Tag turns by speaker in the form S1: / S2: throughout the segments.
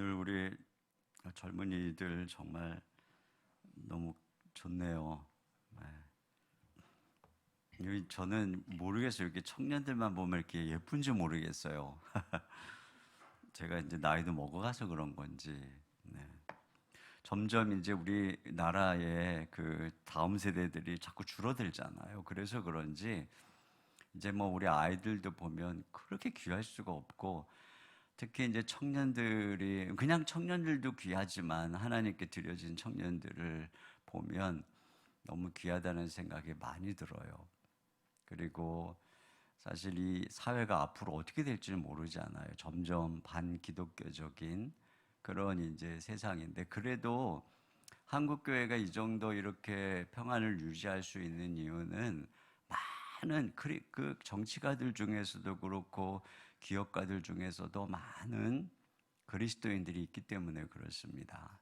S1: 오늘 우리 젊은이들 정말 너무 좋네요. 저는 모르겠어요. 이렇게 청년들만 보면 이렇게 예쁜지 모르겠어요. 제가 이제 나이도 먹어가서 그런 건지. 네. 점점 이제 우리나라의 그 다음 세대들이 자꾸 줄어들잖아요. 그래서 그런지 이제 뭐 우리 아이들도 보면 그렇게 귀할 수가 없고, 특히 이제 청년들이, 그냥 청년들도 귀하지만 하나님께 드려진 청년들을 보면 너무 귀하다는 생각이 많이 들어요. 그리고 사실 이 사회가 앞으로 어떻게 될지는 모르잖아요. 점점 반기독교적인 그런 이제 세상인데, 그래도 한국 교회가 이 정도 이렇게 평안을 유지할 수 있는 이유는 많은 그 정치가들 중에서도 그렇고 기업가들 중에서도 많은 그리스도인들이 있기 때문에 그렇습니다.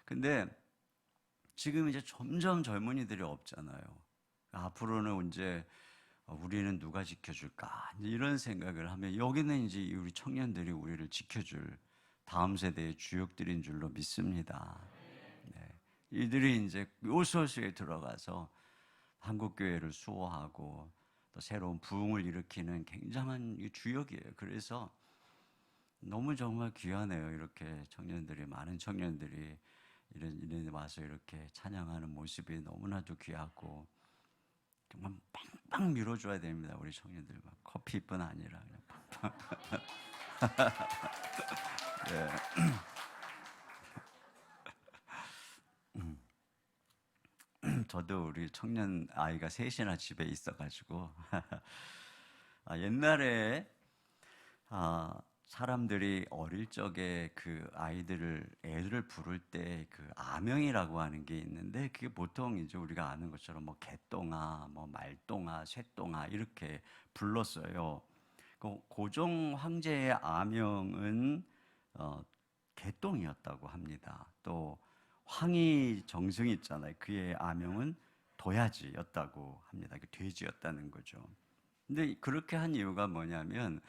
S1: 근데 지금 이제 점점 젊은이들이 없잖아요. 앞으로는 이제 우리는 누가 지켜줄까? 이런 생각을 하면, 여기는 이제 우리 청년들이 우리를 지켜줄 다음 세대의 주역들인 줄로 믿습니다. 네. 이들이 이제 요소수에 들어가서 한국교회를 수호하고 또 새로운 부흥을 일으키는 굉장한 주역이에요. 그래서 너무 정말 귀하네요. 이렇게 청년들이, 많은 청년들이 이런 와서 이렇게 찬양하는 모습이 너무나도 귀하고, 정말 빵빵 밀어줘야 됩니다. 우리 청년들 막 커피뿐 아니라 그냥 빵빵. 네. 저도 우리 청년 아이가 셋이나 집에 있어가지고 옛날에 사람들이 어릴 적에 그 애들을 부를 때 그 아명이라고 하는 게 있는데, 그게 보통 이제 우리가 아는 것처럼 뭐 개똥아, 뭐 말똥아, 쇠똥아 이렇게 불렀어요. 그 고종 황제의 아명은 개똥이었다고 합니다. 또 황희 정승 있잖아요. 그의 아명은 도야지였다고 합니다. 돼지였다는 거죠. 근데 그렇게 한 이유가 뭐냐면,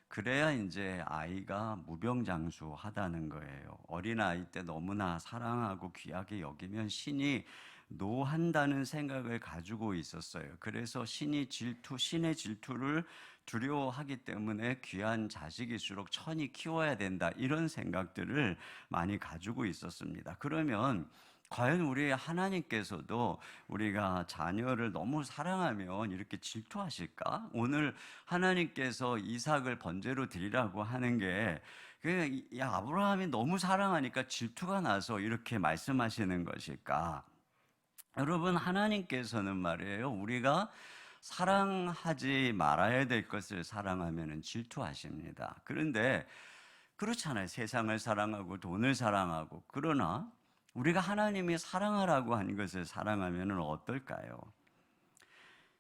S1: 그래야 이제 아이가 무병장수하다는 거예요. 어린아이 때 너무나 사랑하고 귀하게 여기면 신이 노한다는 생각을 가지고 있었어요. 그래서 신의 질투를 두려워하기 때문에 귀한 자식일수록 천히 키워야 된다, 이런 생각들을 많이 가지고 있었습니다. 그러면 과연 우리 하나님께서도 우리가 자녀를 너무 사랑하면 이렇게 질투하실까? 오늘 하나님께서 이삭을 번제로 드리라고 하는 게, 아브라함이 너무 사랑하니까 질투가 나서 이렇게 말씀하시는 것일까? 여러분, 하나님께서는 말이에요, 우리가 사랑하지 말아야 될 것을 사랑하면 질투하십니다. 그런데 그렇잖아요. 세상을 사랑하고 돈을 사랑하고. 그러나 우리가 하나님이 사랑하라고 한 것을 사랑하면 어떨까요?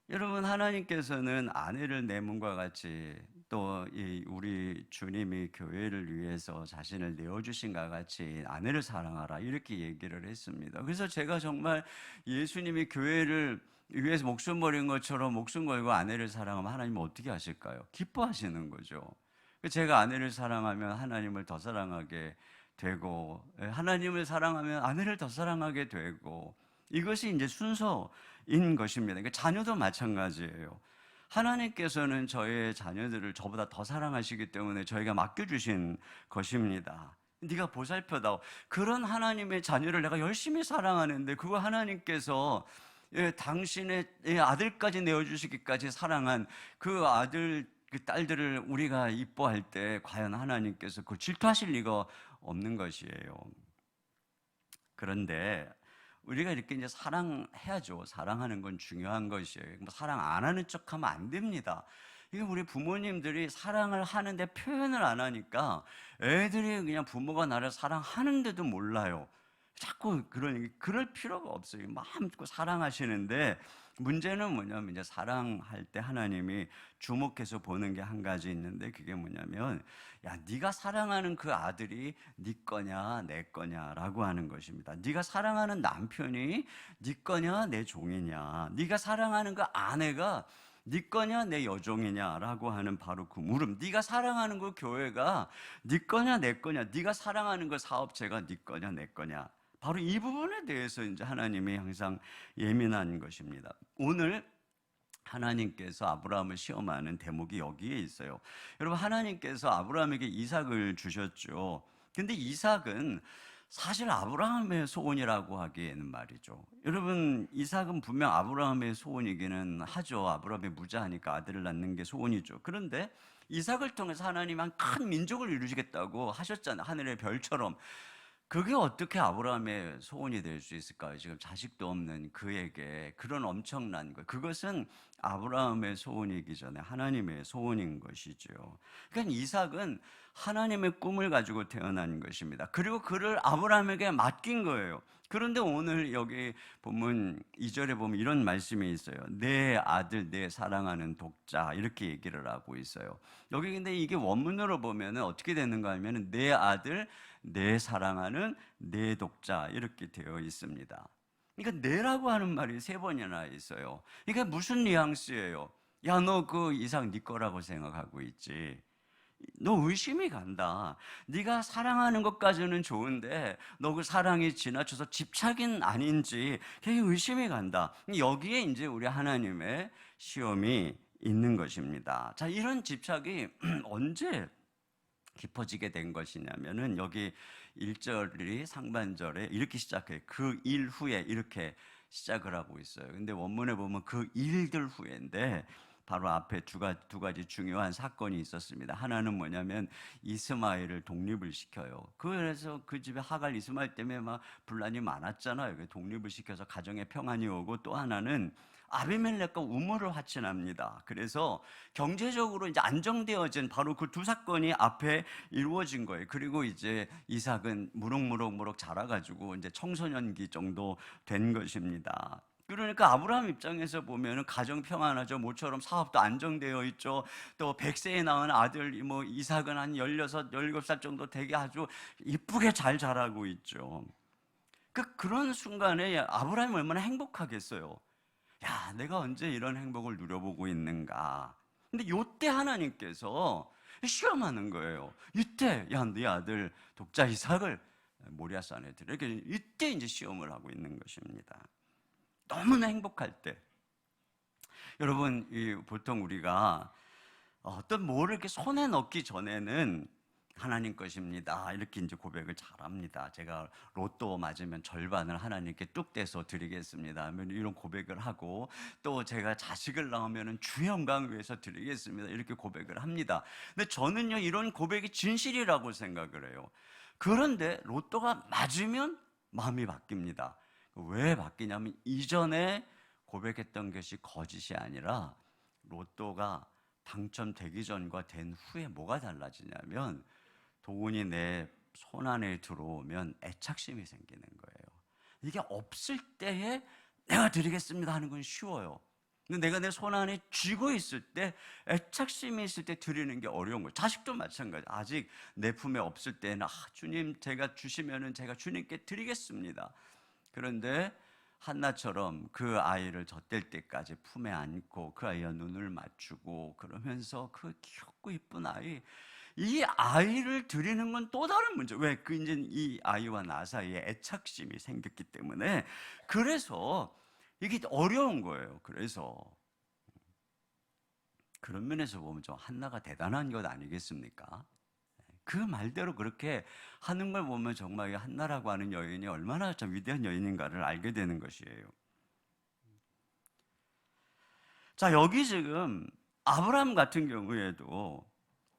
S1: 여러분, 하나님께서는 아내를 내 몸과 같이, 또 우리 주님이 교회를 위해서 자신을 내어주신 것 같이 아내를 사랑하라, 이렇게 얘기를 했습니다. 그래서 제가 정말 예수님이 교회를 위해서 목숨 버린 것처럼 목숨 걸고 아내를 사랑하면 하나님은 어떻게 하실까요? 기뻐하시는 거죠. 제가 아내를 사랑하면 하나님을 더 사랑하게 되고, 하나님을 사랑하면 아내를 더 사랑하게 되고, 이것이 이제 순서인 것입니다. 그러니까 자녀도 마찬가지예요. 하나님께서는 저의 자녀들을 저보다 더 사랑하시기 때문에 저희가 맡겨주신 것입니다. 네가 보살펴다오. 그런 하나님의 자녀를 내가 열심히 사랑하는데, 그거 하나님께서 당신의 아들까지 내어주시기까지 사랑한 그 아들, 그 딸들을 우리가 이뻐할 때 과연 하나님께서 그걸 질투하실 리가 없는 것이에요. 그런데 우리가 이렇게 이제 사랑해야죠. 사랑하는 건 중요한 것이에요. 사랑 안 하는 척하면 안 됩니다. 이게 우리 부모님들이 사랑을 하는데 표현을 안 하니까 애들이 그냥 부모가 나를 사랑하는데도 몰라요. 자꾸 그럴 필요가 없어요. 마음껏 사랑하시는데, 문제는 뭐냐면, 이제 사랑할 때 하나님이 주목해서 보는 게 한 가지 있는데, 그게 뭐냐면, 야, 네가 사랑하는 그 아들이 네 거냐 내 거냐라고 하는 것입니다. 네가 사랑하는 남편이 네 거냐 내 종이냐, 네가 사랑하는 그 아내가 네 거냐 내 여종이냐라고 하는 바로 그 물음. 네가 사랑하는 그 교회가 네 거냐 내 거냐, 네가 사랑하는 그 사업체가 네 거냐 내 거냐, 바로 이 부분에 대해서 이제 하나님이 항상 예민한 것입니다. 오늘 하나님께서 아브라함을 시험하는 대목이 여기에 있어요. 여러분, 하나님께서 아브라함에게 이삭을 주셨죠. 근데 이삭은 사실 아브라함의 소원이라고 하기에는 말이죠. 여러분, 이삭은 분명 아브라함의 소원이기는 하죠. 아브라함이 무자하니까 아들을 낳는 게 소원이죠. 그런데 이삭을 통해서 하나님이 한 큰 민족을 이루시겠다고 하셨잖아요. 하늘의 별처럼. 그게 어떻게 아브라함의 소원이 될 수 있을까요? 지금 자식도 없는 그에게 그런 엄청난 것. 그것은 아브라함의 소원이기 전에 하나님의 소원인 것이죠. 그러니까 이삭은 하나님의 꿈을 가지고 태어난 것입니다. 그리고 그를 아브라함에게 맡긴 거예요. 그런데 오늘 여기 본문 2절에 보면 이런 말씀이 있어요. 내 아들, 내 사랑하는 독자, 이렇게 얘기를 하고 있어요. 여기 근데 이게 원문으로 보면 어떻게 되는가 하면 내 아들, 내 사랑하는 내 독자, 이렇게 되어 있습니다. 그러니까 내라고 하는 말이 3번이나 있어요. 이게 무슨 뉘앙스예요? 야, 너 그 이삭 네 거라고 생각하고 있지? 너 의심이 간다. 네가 사랑하는 것까지는 좋은데 너 그 사랑이 지나쳐서 집착은 아닌지 되게 의심이 간다. 여기에 이제 우리 하나님의 시험이 있는 것입니다. 자, 이런 집착이 언제 깊어지게 된 것이냐면은 여기 1절이 상반절에 이렇게 시작해요. 그 일 후에 이렇게 시작을 하고 있어요. 근데 원문에 보면 그 일들 후에인데 바로 앞에 두 가지 중요한 사건이 있었습니다. 하나는 뭐냐면 이스마엘을 독립을 시켜요. 그래서 그 집에 하갈 이스마엘 때문에 막 분란이 많았잖아요. 독립을 시켜서 가정에 평안이 오고, 또 하나는 아비멜렉과 우물을 화친합니다. 그래서 경제적으로 이제 안정되어진 바로 그 두 사건이 앞에 이루어진 거예요. 그리고 이제 이삭은 무럭무럭 자라가지고 이제 청소년기 정도 된 것입니다. 그러니까 아브라함 입장에서 보면은 가정 평안하죠. 모처럼 사업도 안정되어 있죠. 또 100세에 낳은 아들 뭐 이삭은 한 16, 17살 정도 되게 아주 이쁘게 잘 자라고 있죠. 그런 순간에 아브라함이 얼마나 행복하겠어요. 야, 내가 언제 이런 행복을 누려보고 있는가. 근데 요때 하나님께서 시험하는 거예요. 이때, 야, 네 아들 독자 이삭을 모리아산에 들여. 이렇게 이때 이제 시험을 하고 있는 것입니다. 너무나 행복할 때. 여러분, 보통 우리가 어떤 뭐를 이렇게 손에 넣기 전에는 하나님 것입니다, 이렇게 이제 고백을 잘합니다. 제가 로또 맞으면 절반을 하나님께 뚝 떼서 드리겠습니다, 이런 고백을 하고, 또 제가 자식을 낳으면 주 영광을 위해서 드리겠습니다, 이렇게 고백을 합니다. 근데 저는요, 이런 고백이 진실이라고 생각을 해요. 그런데 로또가 맞으면 마음이 바뀝니다. 왜 바뀌냐면 이전에 고백했던 것이 거짓이 아니라 로또가 당첨되기 전과 된 후에 뭐가 달라지냐면 돈이 내 손안에 들어오면 애착심이 생기는 거예요. 이게 없을 때에 내가 드리겠습니다 하는 건 쉬워요. 근데 내가 내 손안에 쥐고 있을 때, 애착심이 있을 때 드리는 게 어려운 거예요. 자식도 마찬가지. 아직 내 품에 없을 때는 주님 제가 주시면은 제가 주님께 드리겠습니다. 그런데 한나처럼 그 아이를 젖댈 때까지 품에 안고 그 아이와 눈을 맞추고 그러면서 그 귀엽고 이쁜 아이, 이 아이를 드리는 건 또 다른 문제. 왜? 이제 이 아이와 나 사이에 애착심이 생겼기 때문에. 그래서 이게 어려운 거예요. 그래서 그런 면에서 보면 좀 한나가 대단한 것 아니겠습니까? 그 말대로 그렇게 하는 걸 보면 정말 한나라고 하는 여인이 얼마나 참 위대한 여인인가를 알게 되는 것이에요. 자, 여기 지금 아브라함 같은 경우에도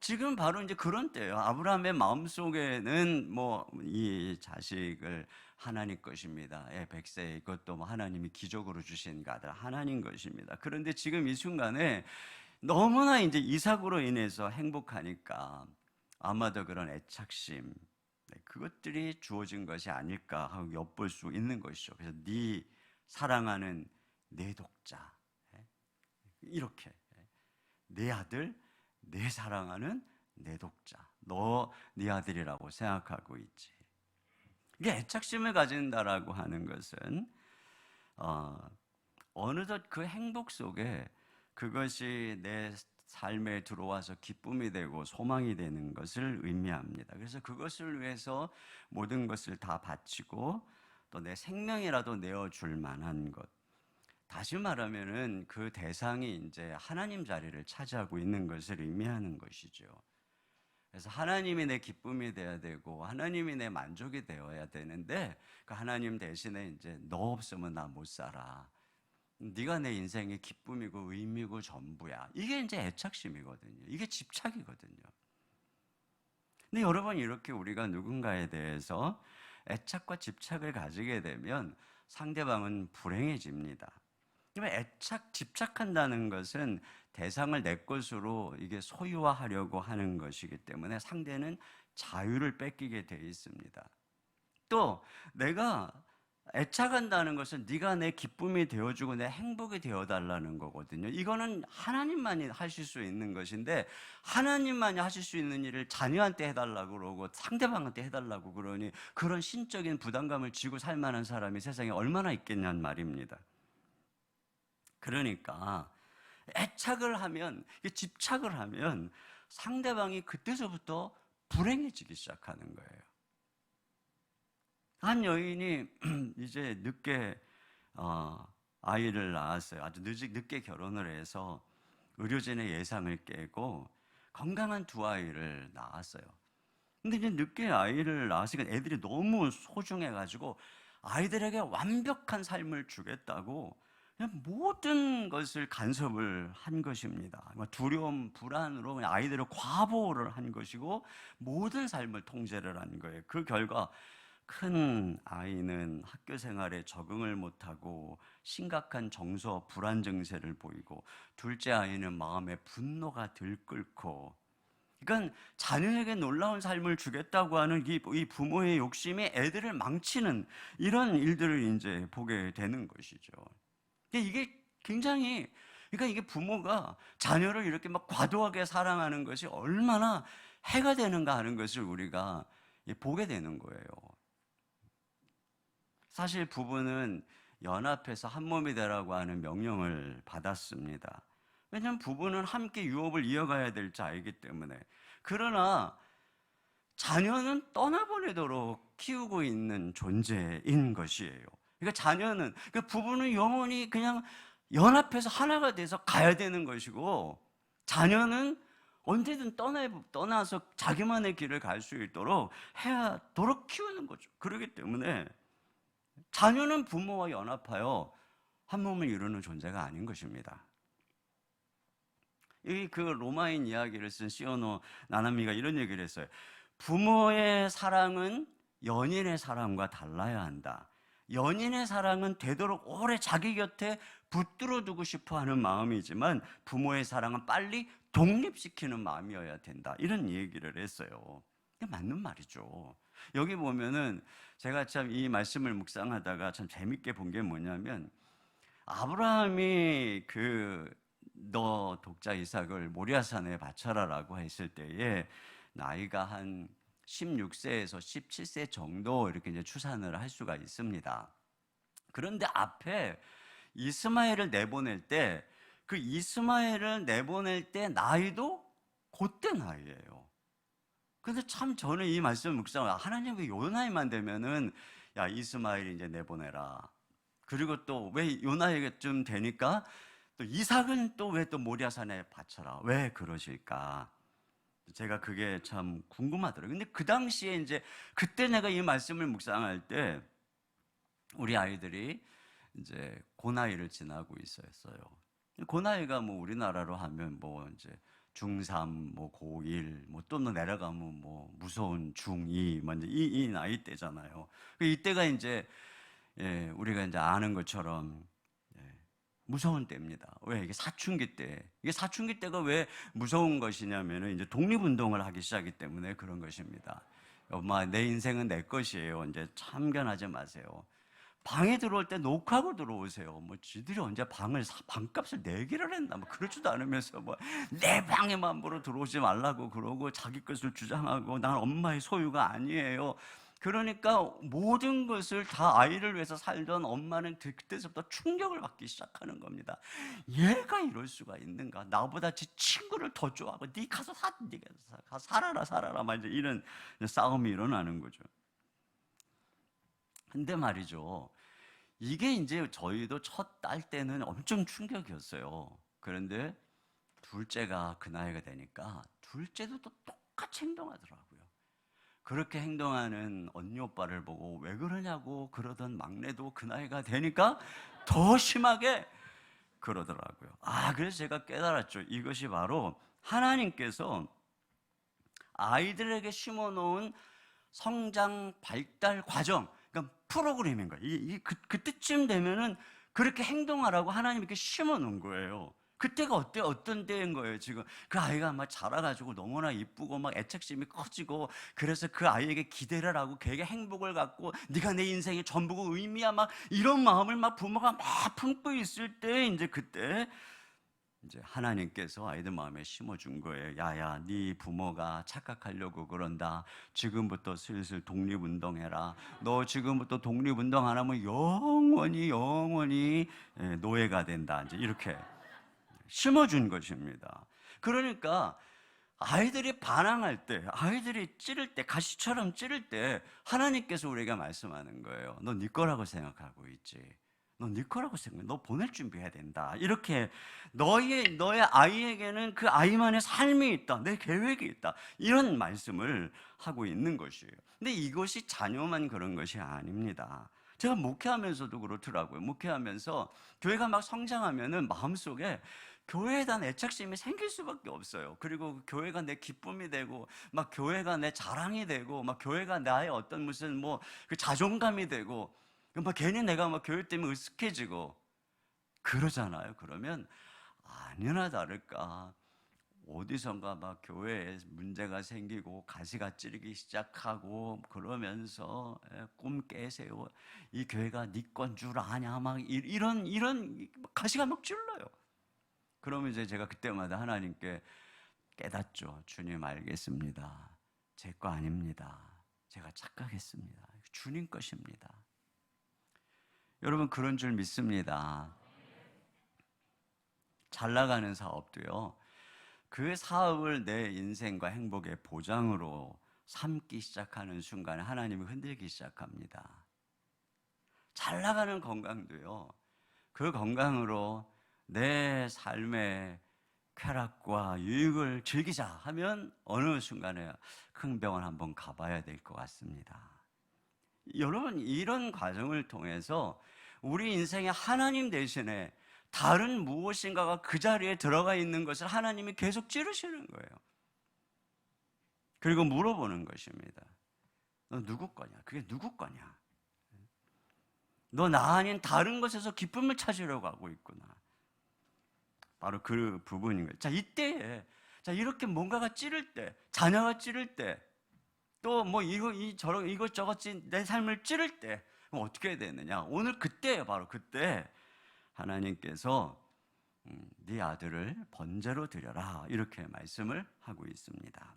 S1: 지금 바로 이제 그런 때예요. 아브라함의 마음속에는 뭐 이 자식을 하나님 것입니다. 100세 이것도 뭐 하나님이 기적으로 주신 아들 하나님 것입니다. 그런데 지금 이 순간에 너무나 이제 이삭으로 인해서 행복하니까 아마도 그런 애착심, 그것들이 주어진 것이 아닐까 하고 엿볼 수 있는 것이죠. 그래서 네 사랑하는 내 독자, 이렇게 내 아들, 내 사랑하는 내 독자, 너 네 아들이라고 생각하고 있지. 이게 애착심을 가진다라고 하는 것은 어느덧 그 행복 속에 그것이 내 삶에 들어와서 기쁨이 되고 소망이 되는 것을 의미합니다. 그래서 그것을 위해서 모든 것을 다 바치고 또 내 생명이라도 내어줄 만한 것. 다시 말하면은 그 대상이 이제 하나님 자리를 차지하고 있는 것을 의미하는 것이죠. 그래서 하나님이 내 기쁨이 되어야 되고 하나님이 내 만족이 되어야 되는데 그 하나님 대신에 이제 너 없으면 나 못 살아. 네가 내 인생의 기쁨이고 의미고 전부야. 이게 이제 애착심이거든요. 이게 집착이거든요. 근데 여러분, 이렇게 우리가 누군가에 대해서 애착과 집착을 가지게 되면 상대방은 불행해집니다. 집착한다는 것은 대상을 내 것으로 이게 소유화하려고 하는 것이기 때문에 상대는 자유를 뺏기게 돼 있습니다. 또 내가 애착한다는 것은 네가 내 기쁨이 되어주고 내 행복이 되어달라는 거거든요. 이거는 하나님만이 하실 수 있는 것인데 하나님만이 하실 수 있는 일을 자녀한테 해달라고 그러고 상대방한테 해달라고 그러니 그런 신적인 부담감을 지고 살 만한 사람이 세상에 얼마나 있겠냐는 말입니다. 그러니까 애착을 하면, 집착을 하면 상대방이 그때서부터 불행해지기 시작하는 거예요. 한 여인이 이제 늦게 아이를 낳았어요. 아주 늦게 결혼을 해서 의료진의 예상을 깨고 건강한 두 아이를 낳았어요. 근데 이제 늦게 아이를 낳았으니까 애들이 너무 소중해가지고 아이들에게 완벽한 삶을 주겠다고 그냥 모든 것을 간섭을 한 것입니다. 두려움, 불안으로 그냥 아이들을 과보호를 한 것이고 모든 삶을 통제를 한 거예요. 그 결과 큰 아이는 학교 생활에 적응을 못하고 심각한 정서 불안 증세를 보이고 둘째 아이는 마음에 분노가 들끓고, 그러니까 자녀에게 놀라운 삶을 주겠다고 하는 이 부모의 욕심이 애들을 망치는 이런 일들을 이제 보게 되는 것이죠. 이게 굉장히, 그러니까 이게 부모가 자녀를 이렇게 막 과도하게 사랑하는 것이 얼마나 해가 되는가 하는 것을 우리가 보게 되는 거예요. 사실 부부는 연합해서 한 몸이 되라고 하는 명령을 받았습니다. 왜냐하면 부부는 함께 유업을 이어가야 될 자이기 때문에. 그러나 자녀는 떠나보내도록 키우고 있는 존재인 것이에요. 그러니까 자녀는, 그러니까 부부는 영원히 그냥 연합해서 하나가 돼서 가야 되는 것이고, 자녀는 언제든 떠나서 자기만의 길을 갈 수 있도록 해야도록 키우는 거죠. 그렇기 때문에 자녀는 부모와 연합하여 한 몸을 이루는 존재가 아닌 것입니다. 그 로마인 이야기를 쓴 시오노 나나미가 이런 얘기를 했어요. 부모의 사랑은 연인의 사랑과 달라야 한다. 연인의 사랑은 되도록 오래 자기 곁에 붙들어 두고 싶어 하는 마음이지만 부모의 사랑은 빨리 독립시키는 마음이어야 된다. 이런 얘기를 했어요. 맞는 말이죠. 여기 보면은 제가 참 이 말씀을 묵상하다가 참 재밌게 본 게 뭐냐면, 아브라함이 너 독자 이삭을 모리아산에 바쳐라라고 했을 때에 나이가 한 16세에서 17세 정도 이렇게 이제 추산을 할 수가 있습니다. 그런데 앞에 이스마엘을 내보낼 때, 그 이스마엘을 내보낼 때 나이도 그때 나이예요. 근데 참 저는 이 말씀 묵상을, 하나님 왜 요 나이만 되면은 야 이스마엘 이제 내보내라. 그리고 또 왜 요 나이쯤 되니까 또 이삭은 또 왜 또 모리아산에 바쳐라. 왜 그러실까? 제가 그게 참 궁금하더라고요. 근데 그 당시에 이제 그때 내가 이 말씀을 묵상할 때 우리 아이들이 이제 고나이를 지나고 있었어요. 고나이가 뭐 우리나라로 하면 뭐 이제 중3, 뭐 고1, 뭐 또 내려가면 뭐 무서운 중2, 뭐 이제 이 나이 때잖아요. 이때가 이제 우리가 이제 아는 것처럼 무서운 때입니다. 왜? 이게 사춘기 때. 이게 사춘기 때가 왜 무서운 것이냐면은 이제 독립운동을 하기 시작하기 때문에 그런 것입니다. 엄마, 내 인생은 내 것이에요. 이제 참견하지 마세요. 방에 들어올 때 녹화하고 들어오세요. 뭐 지들이 언제 방값을 내기를 했나? 뭐 그러지도 않으면서 뭐 내 방에만 보러 들어오지 말라고 그러고 자기 것을 주장하고 난 엄마의 소유가 아니에요. 그러니까 모든 것을 다 아이를 위해서 살던 엄마는 그때서부터 충격을 받기 시작하는 겁니다. 얘가 이럴 수가 있는가? 나보다 지 친구를 더 좋아하고 네 가서 네가 살아라 막 이제 이런 싸움이 일어나는 거죠. 근데 말이죠, 이게 이제 저희도 첫 딸 때는 엄청 충격이었어요. 그런데 둘째가 그 나이가 되니까 둘째도 또 똑같이 행동하더라고요. 그렇게 행동하는 언니 오빠를 보고 왜 그러냐고 그러던 막내도 그 나이가 되니까 더 심하게 그러더라고요. 그래서 제가 깨달았죠. 이것이 바로 하나님께서 아이들에게 심어놓은 성장 발달 과정, 그러니까 프로그램인 거예요. 그때쯤 되면은 그렇게 행동하라고 하나님이 이렇게 심어놓은 거예요. 그때가 어떤 때인 거예요. 지금 그 아이가 막 자라가지고 너무나 이쁘고 막 애착심이 커지고, 그래서 그 아이에게 기대를 하고 걔에게 행복을 갖고 네가 내 인생의 전부고 의미야 막 이런 마음을 막 부모가 막 품고 있을 때, 이제 그때 이제 하나님께서 아이들 마음에 심어준 거예요. 야야, 네 부모가 착각하려고 그런다. 지금부터 슬슬 독립운동해라. 너 지금부터 독립운동 안 하면 영원히 노예가 된다. 이제 이렇게 심어준 것입니다. 그러니까 아이들이 반항할 때, 아이들이 찌를 때, 가시처럼 찌를 때 하나님께서 우리에게 말씀하는 거예요. 너 네 거라고 생각하고 있지. 너 네 거라고 생각해. 너 보낼 준비해야 된다. 이렇게 너의 아이에게는 그 아이만의 삶이 있다. 내 계획이 있다. 이런 말씀을 하고 있는 것이에요. 근데 이것이 자녀만 그런 것이 아닙니다. 제가 목회하면서도 그렇더라고요. 목회하면서 교회가 막 성장하면은 마음속에 교회에 대한 애착심이 생길 수밖에 없어요. 그리고 교회가 내 기쁨이 되고, 막 교회가 내 자랑이 되고, 막 교회가 나의 어떤 무슨 뭐 그 자존감이 되고, 막 괜히 내가 막 교회 때문에 으쓱해지고 그러잖아요. 그러면 아니나 다를까 어디선가 막 교회에 문제가 생기고 가시가 찌르기 시작하고 그러면서 꿈 깨세요. 이 교회가 네 건 줄 아냐? 막 이런 가시가 막 찔러요. 그러면 이제 제가 그때마다 하나님께 깨닫죠. 주님 알겠습니다. 제 거 아닙니다. 제가 착각했습니다. 주님 것입니다. 여러분 그런 줄 믿습니다. 잘 나가는 사업도요, 그 사업을 내 인생과 행복의 보장으로 삼기 시작하는 순간에 하나님이 흔들기 시작합니다. 잘 나가는 건강도요, 그 건강으로 내 삶의 쾌락과 유익을 즐기자 하면 어느 순간에 큰 병원 한번 가봐야 될 것 같습니다. 여러분 이런 과정을 통해서 우리 인생에 하나님 대신에 다른 무엇인가가 그 자리에 들어가 있는 것을 하나님이 계속 찌르시는 거예요. 그리고 물어보는 것입니다. 너 누구 거냐? 그게 누구 거냐? 너 나 아닌 다른 것에서 기쁨을 찾으려고 하고 있구나. 바로 그 부분인 거예요. 자, 이때에 이렇게 뭔가가 찌를 때, 자녀가 찌를 때, 또 뭐 이것저것 내 삶을 찌를 때 그럼 어떻게 해야 되느냐? 오늘 그때예요. 바로 그때 하나님께서 네 아들을 번제로 드려라 이렇게 말씀을 하고 있습니다.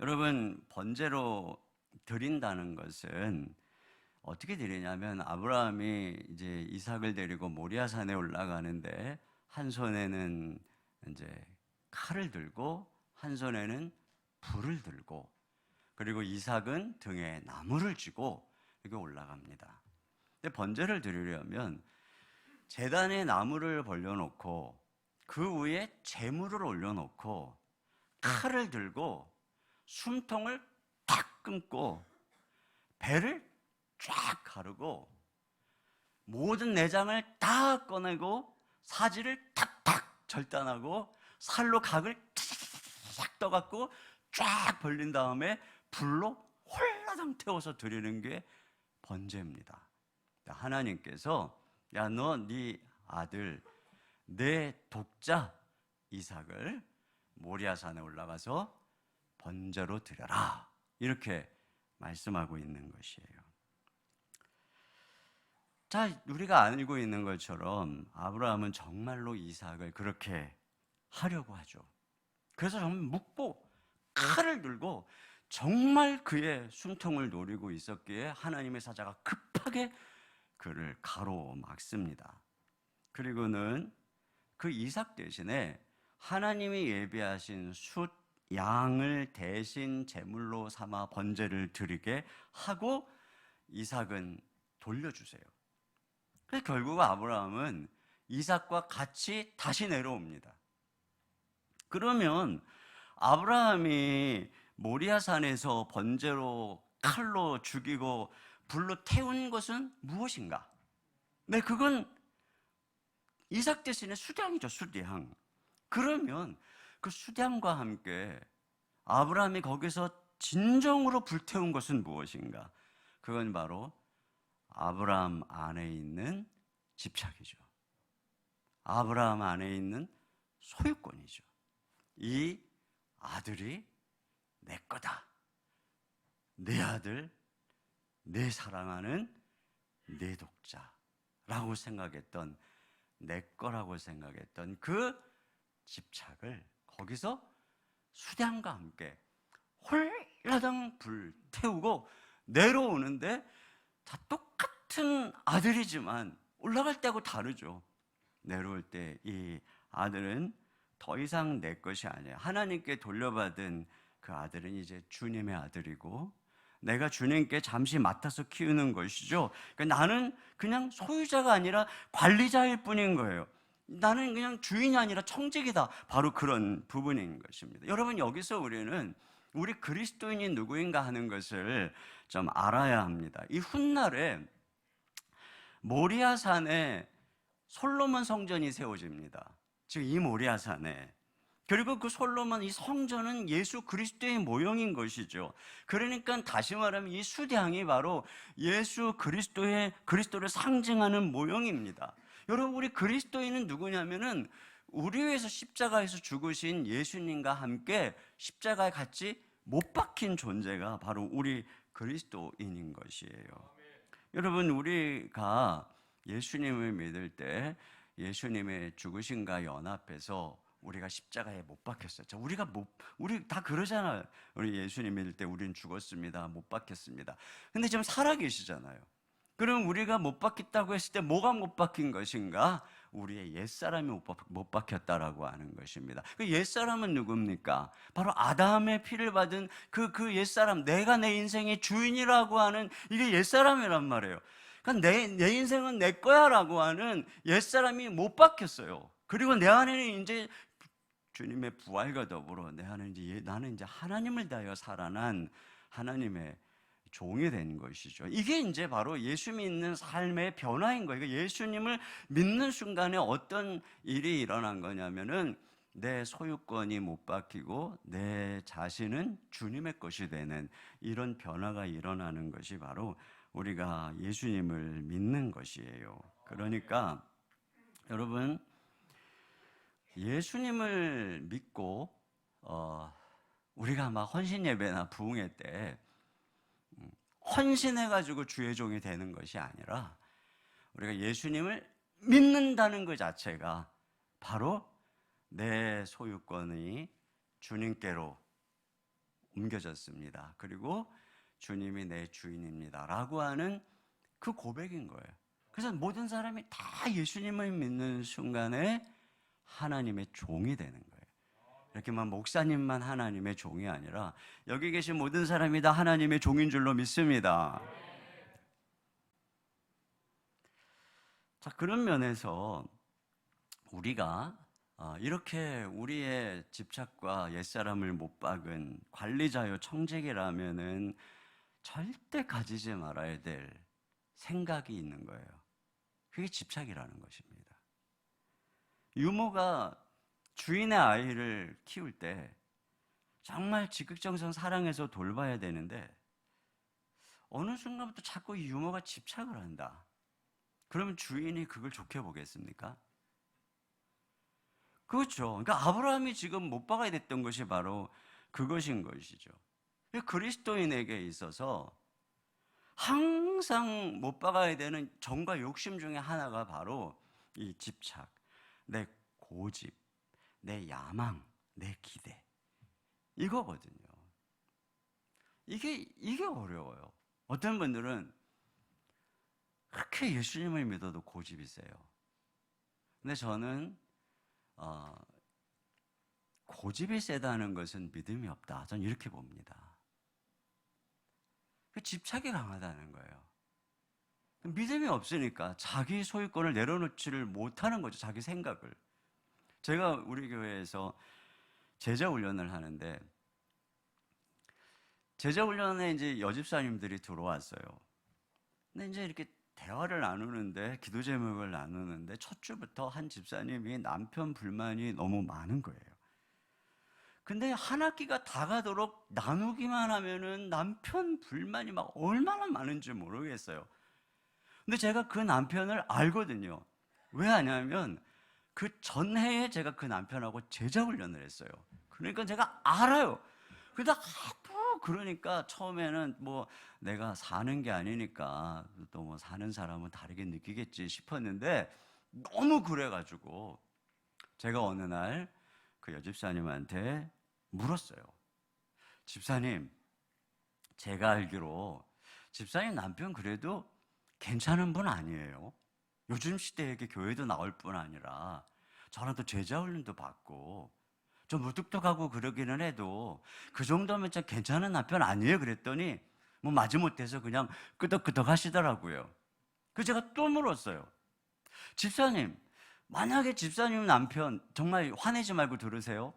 S1: 여러분 번제로 드린다는 것은 어떻게 드리냐면, 아브라함이 이제 이삭을 데리고 모리아산에 올라가는데 한 손에는 이제 칼을 들고 한 손에는 불을 들고, 그리고 이삭은 등에 나무를 쥐고 이렇게 올라갑니다. 근데 번제를 드리려면 제단에 나무를 벌려놓고 그 위에 재물을 올려놓고 칼을 들고 숨통을 탁 끊고 배를 쫙 가르고 모든 내장을 다 꺼내고 사지를 탁탁 절단하고 살로 각을 탁 떠갖고 쫙 벌린 다음에 불로 홀라당 태워서 드리는 게 번제입니다. 하나님께서 야, 너 네 아들 내 독자 이삭을 모리아산에 올라가서 번제로 드려라 이렇게 말씀하고 있는 것이에요. 자, 우리가 알고 있는 것처럼 아브라함은 정말로 이삭을 그렇게 하려고 하죠. 그래서 정말 묵고 칼을 들고 정말 그의 숨통을 노리고 있었기에 하나님의 사자가 급하게 그를 가로막습니다. 그리고는 그 이삭 대신에 하나님이 예비하신 숫 양을 대신 제물로 삼아 번제를 드리게 하고 이삭은 돌려주세요. 그래서 결국 아브라함은 이삭과 같이 다시 내려옵니다. 그러면 아브라함이 모리아산에서 번제로 칼로 죽이고 불로 태운 것은 무엇인가? 네, 그건 이삭 대신에 수량이죠, 수량. 그러면 그 수량과 함께 아브라함이 거기서 진정으로 불태운 것은 무엇인가? 그건 바로 아브라함 안에 있는 집착이죠. 아브라함 안에 있는 소유권이죠. 이 아들이 내 거다. 내 아들, 내 사랑하는 내 독자라고 생각했던, 내 거라고 생각했던 그 집착을 거기서 수량과 함께 홀라당 불태우고 내려오는데, 다 똑같은 아들이지만 올라갈 때하고 다르죠. 내려올 때 이 아들은 더 이상 내 것이 아니야. 하나님께 돌려받은 그 아들은 이제 주님의 아들이고, 내가 주님께 잠시 맡아서 키우는 것이죠. 그러니까 나는 그냥 소유자가 아니라 관리자일 뿐인 거예요. 나는 그냥 주인이 아니라 청직이다. 바로 그런 부분인 것입니다. 여러분, 여기서 우리는 우리 그리스도인이 누구인가 하는 것을 좀 알아야 합니다. 이 훗날에 모리아산에 솔로몬 성전이 세워집니다. 즉 이 모리아산에. 그리고 그 솔로몬 이 성전은 예수 그리스도의 모형인 것이죠. 그러니까 다시 말하면 이 수량이 바로 예수 그리스도를 상징하는 모형입니다. 여러분, 우리 그리스도인은 누구냐면은 우리 위해서 십자가에서 죽으신 예수님과 함께 십자가에 같이 못 박힌 존재가 바로 우리 그리스도인인 것이에요. 여러분, 우리가 예수님을 믿을 때 예수님의 죽으심과 연합해서 우리가 십자가에 못 박혔어요. 우리 다 그러잖아요. 우리 예수님 믿을 때 우리는 죽었습니다. 못 박혔습니다. 근데 지금 살아계시잖아요. 그럼 우리가 못 박혔다고 했을 때 뭐가 못 박힌 것인가? 우리의 옛사람이 못 박혔다라고 하는 것입니다. 그 옛사람은 누굽니까? 바로 아담의 피를 받은 그 옛사람, 내가 내 인생의 주인이라고 하는 이게 옛사람이란 말이에요. 그러니까 내 인생은 내 거야라고 하는 옛사람이 못 박혔어요. 그리고 내 안에는 이제 주님의 부활과 더불어 나는 이제 하나님을 대하여 살아난 하나님의 종이 된 것이죠. 이게 이제 바로 예수 믿는 삶의 변화인 거예요. 예수님을 믿는 순간에 어떤 일이 일어난 거냐면은 내 소유권이 못 박히고 내 자신은 주님의 것이 되는 이런 변화가 일어나는 것이 바로 우리가 예수님을 믿는 것이에요. 그러니까 여러분, 예수님을 믿고 우리가 막 헌신 예배나 부흥회 때 헌신해가지고 주의 종이 되는 것이 아니라 우리가 예수님을 믿는다는 것 자체가 바로 내 소유권이 주님께로 옮겨졌습니다. 그리고 주님이 내 주인입니다 라고 하는 그 고백인 거예요. 그래서 모든 사람이 다 예수님을 믿는 순간에 하나님의 종이 되는 거예요. 이렇게만 목사님만 하나님의 종이 아니라 여기 계신 모든 사람이 다 하나님의 종인 줄로 믿습니다. 자, 그런 면에서 우리가 이렇게 우리의 집착과 옛사람을 못 박은 관리자요 청직이라면은 절대 가지지 말아야 될 생각이 있는 거예요. 그게 집착이라는 것입니다. 유모가 주인의 아이를 키울 때 정말 지극정성 사랑해서 돌봐야 되는데 어느 순간부터 자꾸 이 유모가 집착을 한다. 그러면 주인이 그걸 좋게 보겠습니까? 그렇죠. 그러니까 아브라함이 지금 못 박아야 됐던 것이 바로 그것인 것이죠. 그리스도인에게 있어서 항상 못 박아야 되는 정과 욕심 중에 하나가 바로 이 집착, 내 고집, 내 야망, 내 기대, 이거거든요. 이게 어려워요. 어떤 분들은 그렇게 예수님을 믿어도 고집이 세요. 근데 저는 고집이 세다는 것은 믿음이 없다. 저는 이렇게 봅니다. 집착이 강하다는 거예요. 믿음이 없으니까 자기 소유권을 내려놓지를 못하는 거죠. 자기 생각을. 제가 우리 교회에서 제자 훈련을 하는데, 제자 훈련에 이제 여집사님들이 들어왔어요. 근데 이제 이렇게 대화를 나누는데, 기도 제목을 나누는데 첫 주부터 한 집사님이 남편 불만이 너무 많은 거예요. 근데 한 학기가 다 가도록 나누기만 하면은 남편 불만이 막 얼마나 많은지 모르겠어요. 근데 제가 그 남편을 알거든요. 왜 아냐면 그 전해에 제가 그 남편하고 제자 훈련을 했어요. 그러니까 제가 알아요. 그러다 하도 그러니까 처음에는 뭐 내가 사는 게 아니니까 또 뭐 사는 사람은 다르게 느끼겠지 싶었는데 너무 그래가지고 제가 어느 날 그 여집사님한테 물었어요. 집사님, 제가 알기로 집사님 남편 그래도 괜찮은 분 아니에요? 요즘 시대에 이렇게 교회도 나올 뿐 아니라 저랑 또 제자 훈련도 받고 좀 무뚝뚝하고 그러기는 해도 그 정도면 참 괜찮은 남편 아니에요? 그랬더니 뭐 마지못해서 그냥 끄덕끄덕 하시더라고요. 그래서 제가 또 물었어요. 집사님, 만약에 집사님 남편, 정말 화내지 말고 들으세요.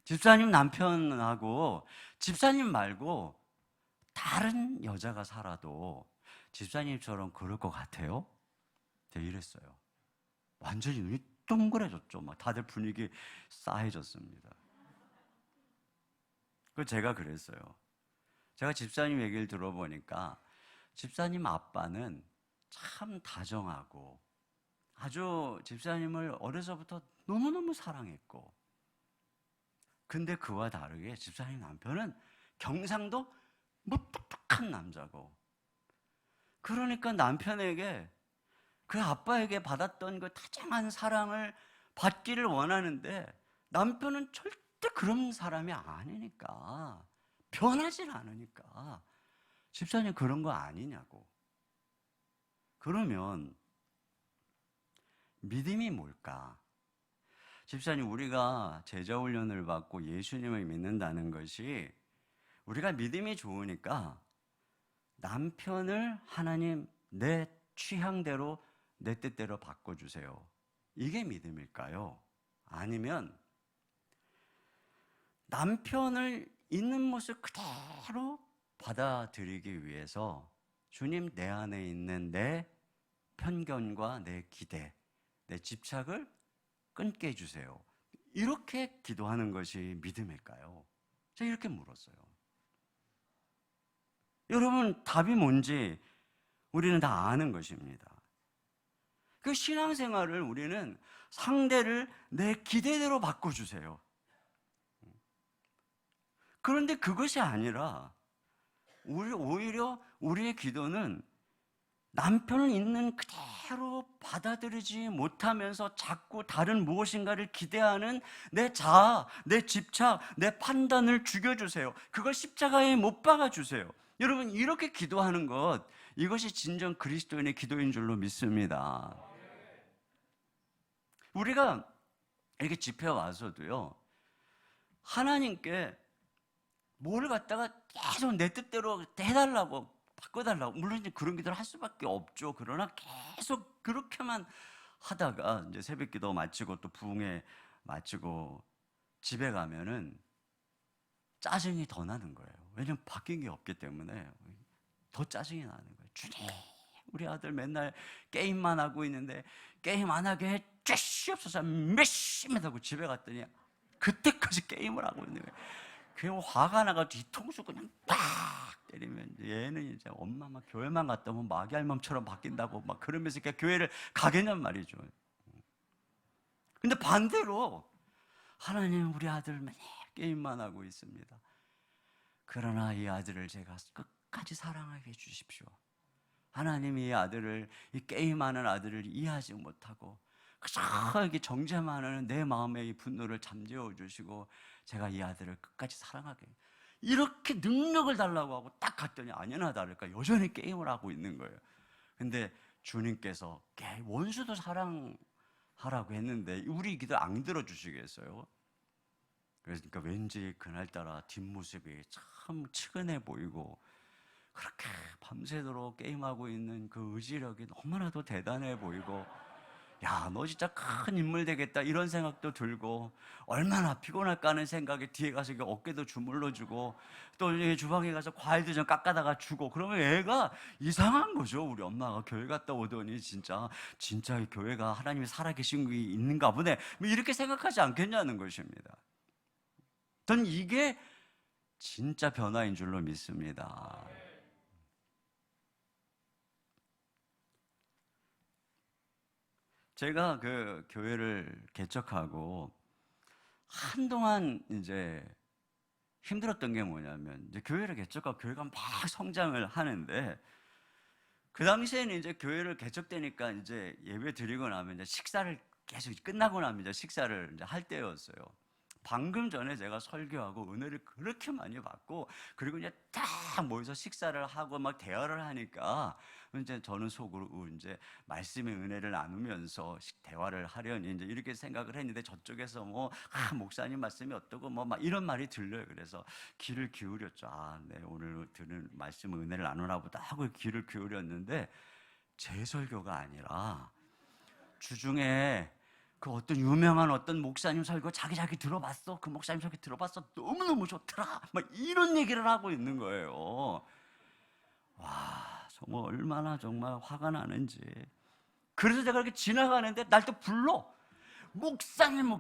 S1: 집사님 남편하고 집사님 말고 다른 여자가 살아도 집사님처럼 그럴 것 같아요? 제가 이랬어요. 완전히 눈이 동그래졌죠. 막 다들 분위기 싸해졌습니다. 그 제가 그랬어요. 제가 집사님 얘기를 들어보니까 집사님 아빠는 참 다정하고 아주 집사님을 어려서부터 너무너무 사랑했고, 근데 그와 다르게 집사님 남편은 경상도 무뚝뚝한 남자고, 그러니까 남편에게 그 아빠에게 받았던 그 다정한 사랑을 받기를 원하는데 남편은 절대 그런 사람이 아니니까, 변하진 않으니까 집사님 그런 거 아니냐고. 그러면 믿음이 뭘까? 집사님, 우리가 제자 훈련을 받고 예수님을 믿는다는 것이 우리가 믿음이 좋으니까 남편을 하나님 내 취향대로 내 뜻대로 바꿔주세요, 이게 믿음일까요? 아니면 남편을 있는 모습 그대로 받아들이기 위해서 주님, 내 안에 있는 내 편견과 내 기대, 내 집착을 끊게 해주세요, 이렇게 기도하는 것이 믿음일까요? 제가 이렇게 물었어요. 여러분, 답이 뭔지 우리는 다 아는 것입니다. 그 신앙생활을 우리는 상대를 내 기대대로 바꿔주세요. 그런데 그것이 아니라 오히려 우리의 기도는 남편을 있는 그대로 받아들이지 못하면서 자꾸 다른 무엇인가를 기대하는 내 자아, 내 집착, 내 판단을 죽여주세요. 그걸 십자가에 못 박아주세요. 여러분, 이렇게 기도하는 것, 이것이 진정 그리스도인의 기도인 줄로 믿습니다. 우리가 이렇게 집회 와서도요, 하나님께 뭘 갖다가 계속 내 뜻대로 해달라고, 바꿔달라고, 물론 이제 그런 기도를 할 수밖에 없죠. 그러나 계속 그렇게만 하다가 이제 새벽 기도 마치고 또 부흥회 마치고 집에 가면은 짜증이 더 나는 거예요. 왜냐면 바뀐 게 없기 때문에 더 짜증이 나는 거예요. 주님, 우리 아들 맨날 게임만 하고 있는데 게임 안 하게 해 주시옵소서. 몇십몇 하고 집에 갔더니 그때까지 게임을 하고 있는 거예요. 그냥 화가 나가지고 뒤통수 그냥 팍 때리면 얘는 이제 엄마 막 교회만 갔다 오면 마귀알몸처럼 바뀐다고 막 그러면서 교회를 가겠냔 말이죠. 근데 반대로 하나님, 우리 아들 맨날 게임만 하고 있습니다. 그러나 이 아들을 제가 끝까지 사랑하게 해주십시오. 하나님, 이 아들을, 이 게임하는 아들을 이해하지 못하고 그저 이렇게 정죄만 하는 내 마음의 이 분노를 잠재워 주시고 제가 이 아들을 끝까지 사랑하게, 이렇게 능력을 달라고 하고 딱 갔더니 아니나 다를까 여전히 게임을 하고 있는 거예요. 근데 주님께서 원수도 사랑하라고 했는데 우리 기도 안 들어주시겠어요? 그러니까 왠지 그날따라 뒷모습이 참 측은해 보이고 그렇게 밤새도록 게임하고 있는 그 의지력이 너무나도 대단해 보이고, 야, 너 진짜 큰 인물 되겠다 이런 생각도 들고, 얼마나 피곤할까 하는 생각에 뒤에 가서 어깨도 주물러주고, 또 주방에 가서 과일도 좀 깎아다가 주고, 그러면 애가 이상한 거죠. 우리 엄마가 교회 갔다 오더니 진짜 이 교회가 하나님이 살아계신 게 있는가 보네, 뭐 이렇게 생각하지 않겠냐는 것입니다. 전 이게 진짜 변화인 줄로 믿습니다. 제가 그 교회를 개척하고 한동안 이제 힘들었던 게 뭐냐면, 이제 교회를 개척하고 교회가 막 성장을 하는데, 그 당시에는 이제 교회를 개척되니까 이제 예배 드리고 나면 이제 식사를 계속 끝나고 나면 이제 식사를 이제 할 때였어요. 방금 전에 제가 설교하고 은혜를 그렇게 많이 받고, 그리고 이제 딱 모여서 식사를 하고 막 대화를 하니까 이제 저는 속으로 이제 말씀의 은혜를 나누면서 대화를 하려니 이제 이렇게 생각을 했는데, 저쪽에서 목사님 말씀이 어떠고 막 이런 말이 들려요. 그래서 귀를 기울였죠. 네, 오늘 들은 말씀 은혜를 나누나 보다 하고 귀를 기울였는데, 제 설교가 아니라 주중에 그 어떤 유명한 어떤 목사님 설교 자기 들어봤어? 그 목사님 설교 들어봤어? 너무너무 좋더라, 막 이런 얘기를 하고 있는 거예요. 와, 정말 얼마나 정말 화가 나는지. 그래서 제가 이렇게 지나가는데 날 또 불러. 목사님,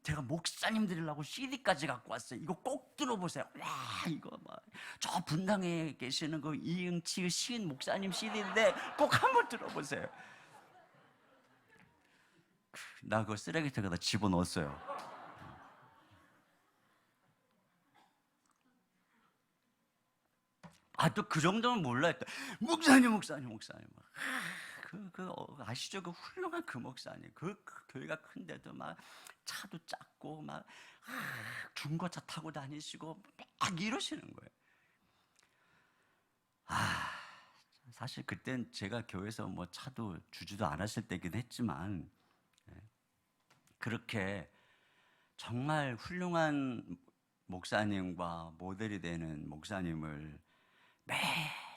S1: 제가 목사님 드리려고 CD까지 갖고 왔어요. 이거 꼭 들어보세요. 와, 이거 저 분당에 계시는 그 이응치 시인 목사님 CD인데 꼭 한번 들어보세요. 나 그거 쓰레기통에다 집어넣었어요. 또 그 정도는 몰라 했다. 목사님. 아시죠? 그 훌륭한 그 목사님. 그 교회가 큰데도 막 차도 작고 막 중고차 타고 다니시고 막 이러시는 거예요. 사실 그땐 제가 교회에서 차도 주지도 않았을 때긴 했지만, 그렇게 정말 훌륭한 목사님과 모델이 되는 목사님을 매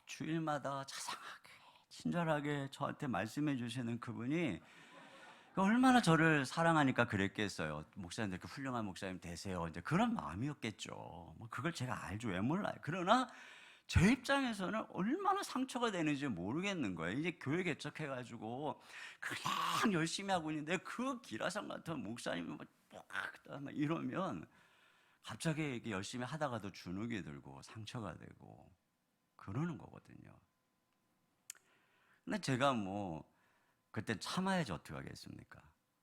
S1: 주일마다 자상하게 친절하게 저한테 말씀해 주시는 그분이 얼마나 저를 사랑하니까 그랬겠어요. 목사님들 이렇게 훌륭한 목사님 되세요, 이제 그런 마음이었겠죠. 그걸 제가 알죠. 왜 몰라요. 그러나 제 입장에서는 얼마나 상처가 되는지 모르겠는 거예요. 이제 교회 개척해가지고 그냥 열심히 하고 있는데 그 기라상 같은 목사님이 막 이러면 갑자기 이게 열심히 하다가도 주눅이 들고 상처가 되고 그러는 거거든요. 근데 제가 그때 참아야지 어떻게 하겠습니까?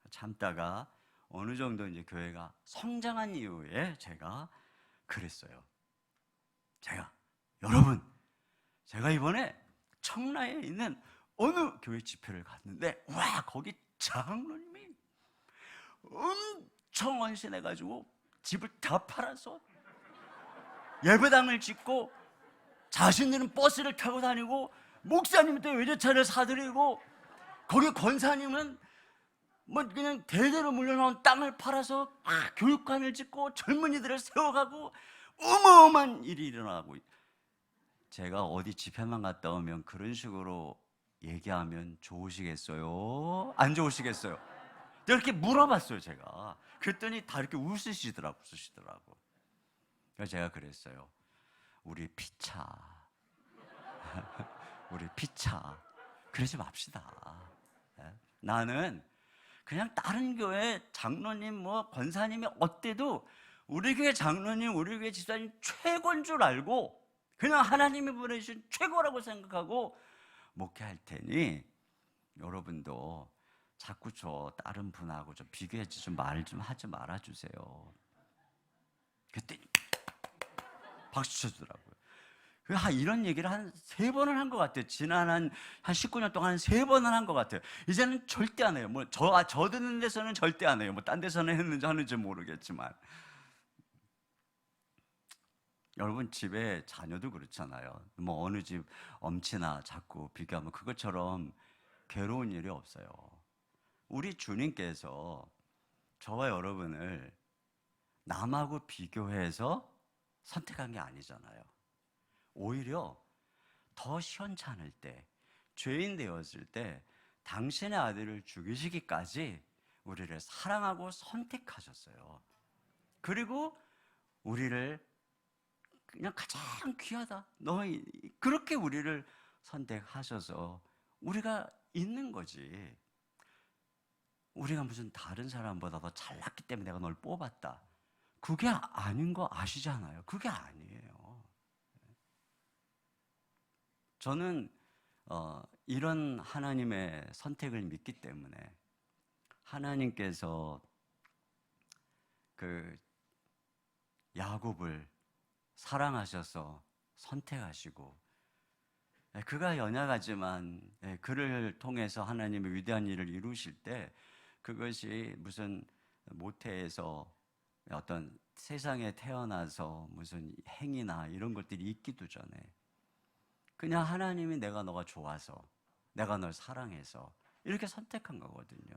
S1: 참다가 어느 정도 이제 교회가 성장한 이후에 제가 그랬어요. 여러분, 제가 이번에 청라에 있는 어느 교회 집회를 갔는데, 와, 거기 장로님이 엄청 헌신해가지고 집을 다 팔아서 예배당을 짓고 자신들은 버스를 타고 다니고 목사님한테 외제차를 사드리고, 거기 권사님은 그냥 대대로 물려나온 땅을 팔아서 교육관을 짓고 젊은이들을 세워가고 어마어마한 일이 일어나고, 제가 어디 집회만 갔다 오면 그런 식으로 얘기하면 좋으시겠어요? 안 좋으시겠어요? 이렇게 물어봤어요, 제가. 그랬더니 다 이렇게 웃으시더라고. 그래서 제가 그랬어요. 우리 피차. 우리 피차. 그러지 맙시다. 나는 그냥 다른 교회 장로님, 권사님이 어때도 우리 교회 장로님, 우리 교회 집사님 최고인 줄 알고 그냥 하나님이 보내주신 최고라고 생각하고 목회할 테니, 여러분도 자꾸 저 다른 분하고 좀 비교하지 좀 말 좀 하지 말아주세요. 그때 박수 쳐주더라고요. 이런 얘기를 한 3번을 한 것 같아요. 지난 한 19년 동안 한 3번을 한 것 같아요. 이제는 절대 안 해요. 저 듣는 데서는 절대 안 해요. 딴 데서는 했는지 하는지 모르겠지만. 여러분 집에 자녀도 그렇잖아요. 뭐 어느 집 엄치나 자꾸 비교하면 그것처럼 괴로운 일이 없어요. 우리 주님께서 저와 여러분을 남하고 비교해서 선택한 게 아니잖아요. 오히려 더 시원찮을 때, 죄인 되었을 때 당신의 아들을 죽이시기까지 우리를 사랑하고 선택하셨어요. 그리고 우리를 그냥 가장 귀하다, 너희, 그렇게 우리를 선택하셔서 우리가 있는 거지. 우리가 무슨 다른 사람보다 더 잘났기 때문에 내가 널 뽑았다, 그게 아닌 거 아시잖아요. 그게 아니에요. 저는 이런 하나님의 선택을 믿기 때문에 하나님께서 그 야곱을 사랑하셔서 선택하시고, 그가 연약하지만 그를 통해서 하나님의 위대한 일을 이루실 때, 그것이 무슨 모태에서 어떤 세상에 태어나서 무슨 행위나 이런 것들이 있기도 전에 그냥 하나님이 내가 너가 좋아서, 내가 널 사랑해서 이렇게 선택한 거거든요.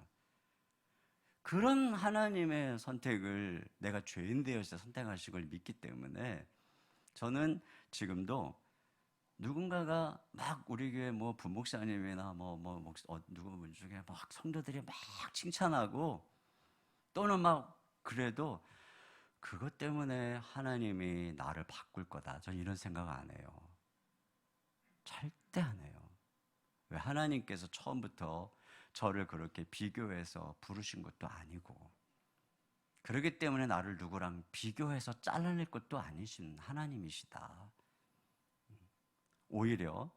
S1: 그런 하나님의 선택을 내가 죄인 되어서 선택하신 걸 믿기 때문에 저는 지금도 누군가가 막 우리 교회 뭐 부목사님이나 누구 중에 막 성도들이 막 칭찬하고 또는 막 그래도 그것 때문에 하나님이 나를 바꿀 거다, 저는 이런 생각 안 해요. 절대 안 해요. 왜? 하나님께서 처음부터 저를 그렇게 비교해서 부르신 것도 아니고, 그렇기 때문에 나를 누구랑 비교해서 잘라낼 것도 아니신 하나님이시다. 오히려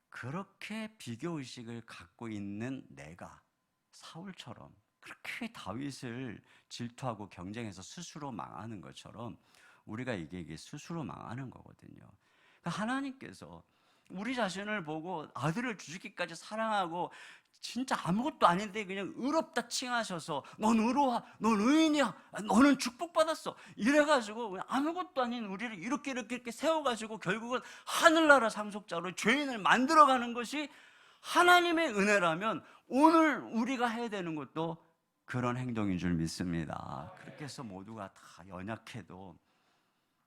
S1: 그렇게 비교의식을 갖고 있는 내가 사울처럼 그렇게 다윗을 질투하고 경쟁해서 스스로 망하는 것처럼 우리가 이게 스스로 망하는 거거든요. 그러니까 하나님께서 우리 자신을 보고 아들을 주시기까지 사랑하고 진짜 아무것도 아닌데 그냥 의롭다 칭하셔서 넌 의로워, 넌 의인이야, 너는 축복받았어, 이래가지고 그냥 아무것도 아닌 우리를 이렇게 세워가지고 결국은 하늘나라 상속자로 죄인을 만들어가는 것이 하나님의 은혜라면 오늘 우리가 해야 되는 것도 그런 행동인 줄 믿습니다. 그렇게 해서 모두가 다 연약해도,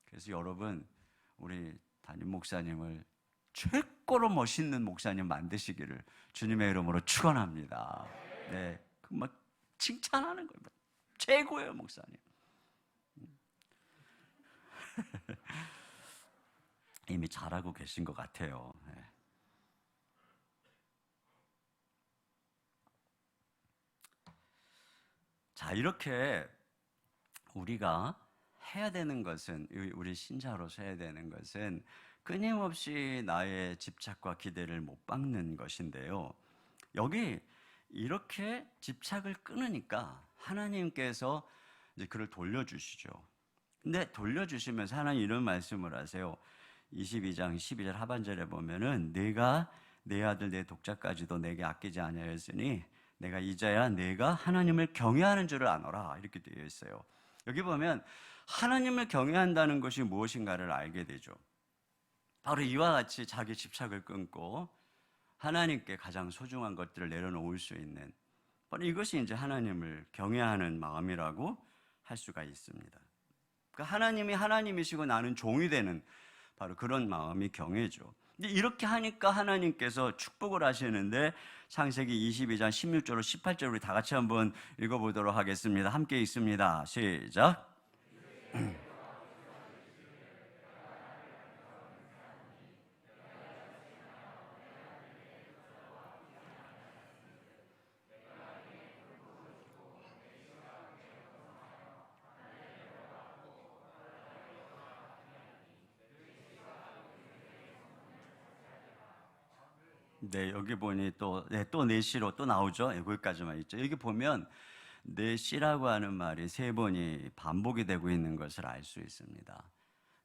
S1: 그래서 여러분 우리 담임 목사님을 최고로 멋있는 목사님 만드시기를 주님의 이름으로 축원합니다. 네, 막 칭찬하는 거예요. 최고예요, 목사님. 이미 잘하고 계신 것 같아요. 네. 자, 이렇게 우리가 해야 되는 것은, 우리 신자로서 해야 되는 것은 끊임없이 나의 집착과 기대를 못 박는 것인데요. 여기 이렇게 집착을 끊으니까 하나님께서 이제 그를 돌려주시죠. 근데 돌려주시면서 하나님 이런 말씀을 하세요. 22장 12절 하반절에 보면은 내가 내 아들 내 독자까지도 내게 아끼지 아니하였으니 내가 이제야 내가 하나님을 경외하는 줄을 아노라, 이렇게 되어 있어요. 여기 보면 하나님을 경외한다는 것이 무엇인가를 알게 되죠. 바로 이와 같이 자기 집착을 끊고 하나님께 가장 소중한 것들을 내려놓을 수 있는, 바로 이것이 이제 하나님을 경외하는 마음이라고 할 수가 있습니다. 그러니까 하나님이 하나님이시고 나는 종이 되는 바로 그런 마음이 경외죠. 이렇게 하니까 하나님께서 축복을 하시는데 창세기 22장 16절로 18절 우리 다 같이 한번 읽어보도록 하겠습니다. 함께 읽습니다. 시작. 네, 여기 보니 또 내시로 또 나오죠. 거기까지만 있죠. 여기 보면 내시라고 하는 말이 세 번이 반복이 되고 있는 것을 알 수 있습니다.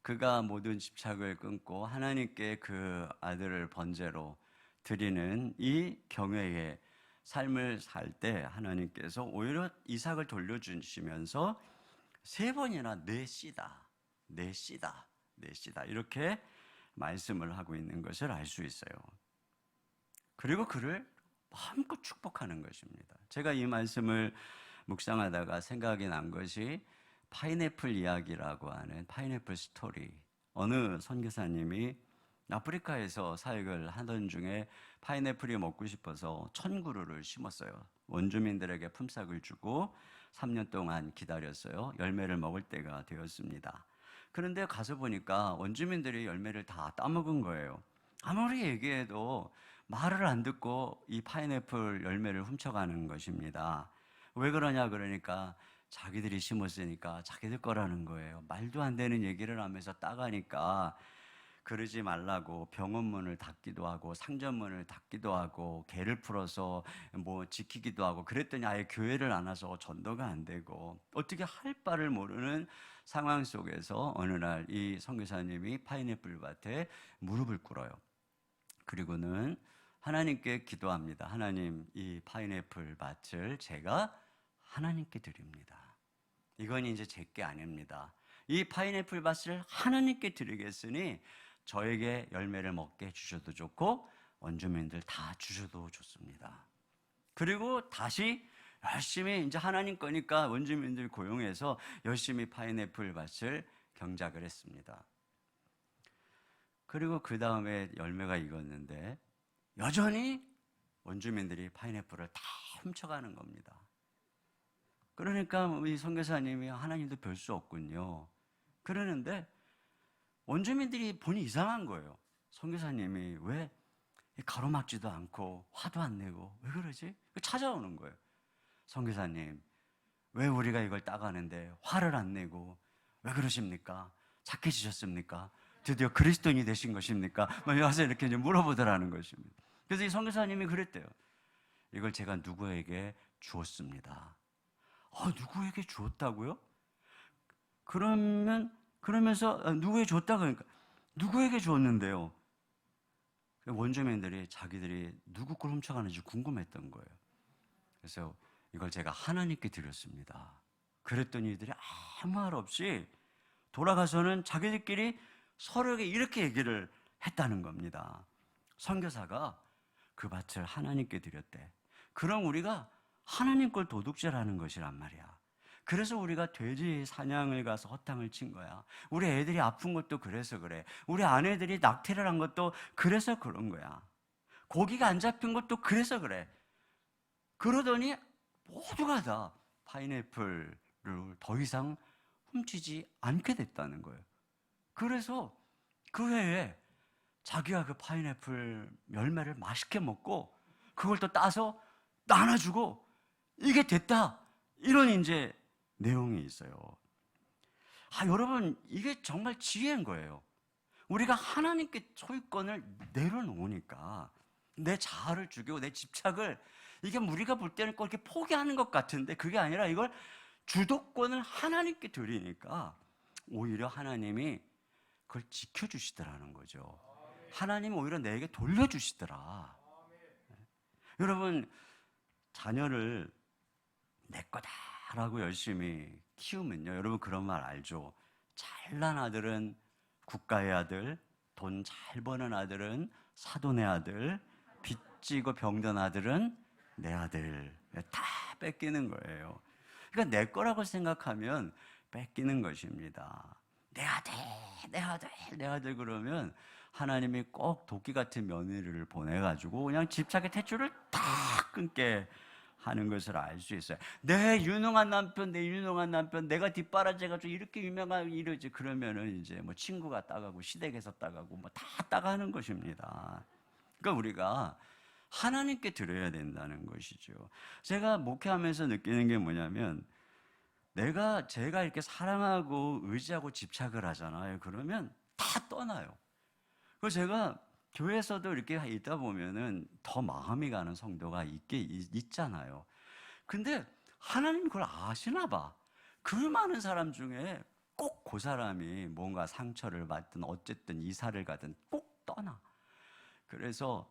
S1: 그가 모든 집착을 끊고 하나님께 그 아들을 번제로 드리는 이 경외의 삶을 살 때 하나님께서 오히려 이삭을 돌려주시면서 세 번이나 내시다, 내 씨다, 내 씨다. 이렇게 말씀을 하고 있는 것을 알 수 있어요. 그리고 그를 마음껏 축복하는 것입니다. 제가 이 말씀을 묵상하다가 생각이 난 것이 파인애플 이야기라고 하는 파인애플 스토리. 어느 선교사님이 아프리카에서 사역을 하던 중에 파인애플이 먹고 싶어서 1000그루를 심었어요. 원주민들에게 품삯을 주고 3년 동안 기다렸어요. 열매를 먹을 때가 되었습니다. 그런데 가서 보니까 원주민들이 열매를 다 따먹은 거예요. 아무리 얘기해도 말을 안 듣고 이 파인애플 열매를 훔쳐가는 것입니다. 왜 그러냐 그러니까 자기들이 심었으니까 자기들 거라는 거예요. 말도 안 되는 얘기를 하면서 따가니까 그러지 말라고 병원 문을 닫기도 하고 상점 문을 닫기도 하고 개를 풀어서 뭐 지키기도 하고 그랬더니 아예 교회를 안 와서 전도가 안 되고 어떻게 할 바를 모르는 상황 속에서 어느 날 이 선교사님이 파인애플 밭에 무릎을 꿇어요. 그리고는 하나님께 기도합니다. 하나님, 이 파인애플 밭을 제가 하나님께 드립니다. 이건 이제 제 게 아닙니다. 이 파인애플 밭을 하나님께 드리겠으니 저에게 열매를 먹게 해주셔도 좋고 원주민들 다 주셔도 좋습니다. 그리고 다시 열심히 이제 하나님 거니까 원주민들 고용해서 열심히 파인애플 밭을 경작을 했습니다. 그리고 그 다음에 열매가 익었는데 여전히 원주민들이 파인애플을 다 훔쳐가는 겁니다. 그러니까 우리 선교사님이 하나님도 별 수 없군요. 그러는데 원주민들이 보니 이상한 거예요. 선교사님이 왜 가로막지도 않고 화도 안 내고 왜 그러지? 찾아오는 거예요. 선교사님, 왜 우리가 이걸 따가는데 화를 안 내고 왜 그러십니까? 착해지셨습니까? 드디어 그리스도인이 되신 것입니까? 와서 이렇게 물어보더라는 것입니다. 그래서 이 선교사님이 그랬대요. 이걸 제가 누구에게 주었습니다. 누구에게 주었다고요? 그러면서 누구에게 줬다 그러니까 누구에게 주었는데요? 원주민들이 자기들이 누구 걸 훔쳐가는지 궁금했던 거예요. 그래서 이걸 제가 하나님께 드렸습니다. 그랬더니 이들이 아무 말 없이 돌아가서는 자기들끼리 서로에게 이렇게 얘기를 했다는 겁니다. 선교사가 그 밭을 하나님께 드렸대. 그럼 우리가 하나님 걸 도둑질하는 것이란 말이야. 그래서 우리가 돼지 사냥을 가서 허탕을 친 거야. 우리 애들이 아픈 것도 그래서 그래. 우리 아내들이 낙태를 한 것도 그래서 그런 거야. 고기가 안 잡힌 것도 그래서 그래. 그러더니 모두가 다 파인애플을 더 이상 훔치지 않게 됐다는 거예요. 그래서 그 해에 자기가 그 파인애플 열매를 맛있게 먹고 그걸 또 따서 나눠주고 이게 됐다. 이런 이제 내용이 있어요. 여러분, 이게 정말 지혜인 거예요. 우리가 하나님께 소유권을 내려놓으니까 내 자아를 죽이고 내 집착을 이게 우리가 볼 때는 꼭 이렇게 포기하는 것 같은데 그게 아니라 이걸 주도권을 하나님께 드리니까 오히려 하나님이 그걸 지켜주시더라는 거죠. 하나님이 오히려 내게 돌려주시더라. 여러분, 자녀를 내 거다라고 열심히 키우면요, 여러분 그런 말 알죠? 잘난 아들은 국가의 아들, 돈 잘 버는 아들은 사돈의 아들, 빚지고 병든 아들은 내 아들. 다 뺏기는 거예요. 그러니까 내 거라고 생각하면 뺏기는 것입니다. 내 아들, 내 아들, 내 아들 그러면 하나님이 꼭 도끼 같은 며느리를 보내가지고 그냥 집착의 탯줄을 다 끊게 하는 것을 알 수 있어요. 내 유능한 남편, 내 유능한 남편, 내가 뒷바라지해가지고 이렇게 유명한 이러지. 그러면은 이제 뭐 친구가 따가고 시댁에서 따가고 뭐 다 따가는 것입니다. 그러니까 우리가 하나님께 드려야 된다는 것이죠. 제가 목회하면서 느끼는 게 뭐냐면 제가 이렇게 사랑하고 의지하고 집착을 하잖아요. 그러면 다 떠나요. 그래서 제가 교회에서도 이렇게 있다 보면은 더 마음이 가는 성도가 있잖아요. 근데 하나님 그걸 아시나 봐. 그 많은 사람 중에 꼭 그 사람이 뭔가 상처를 받든 어쨌든 이사를 가든 꼭 떠나. 그래서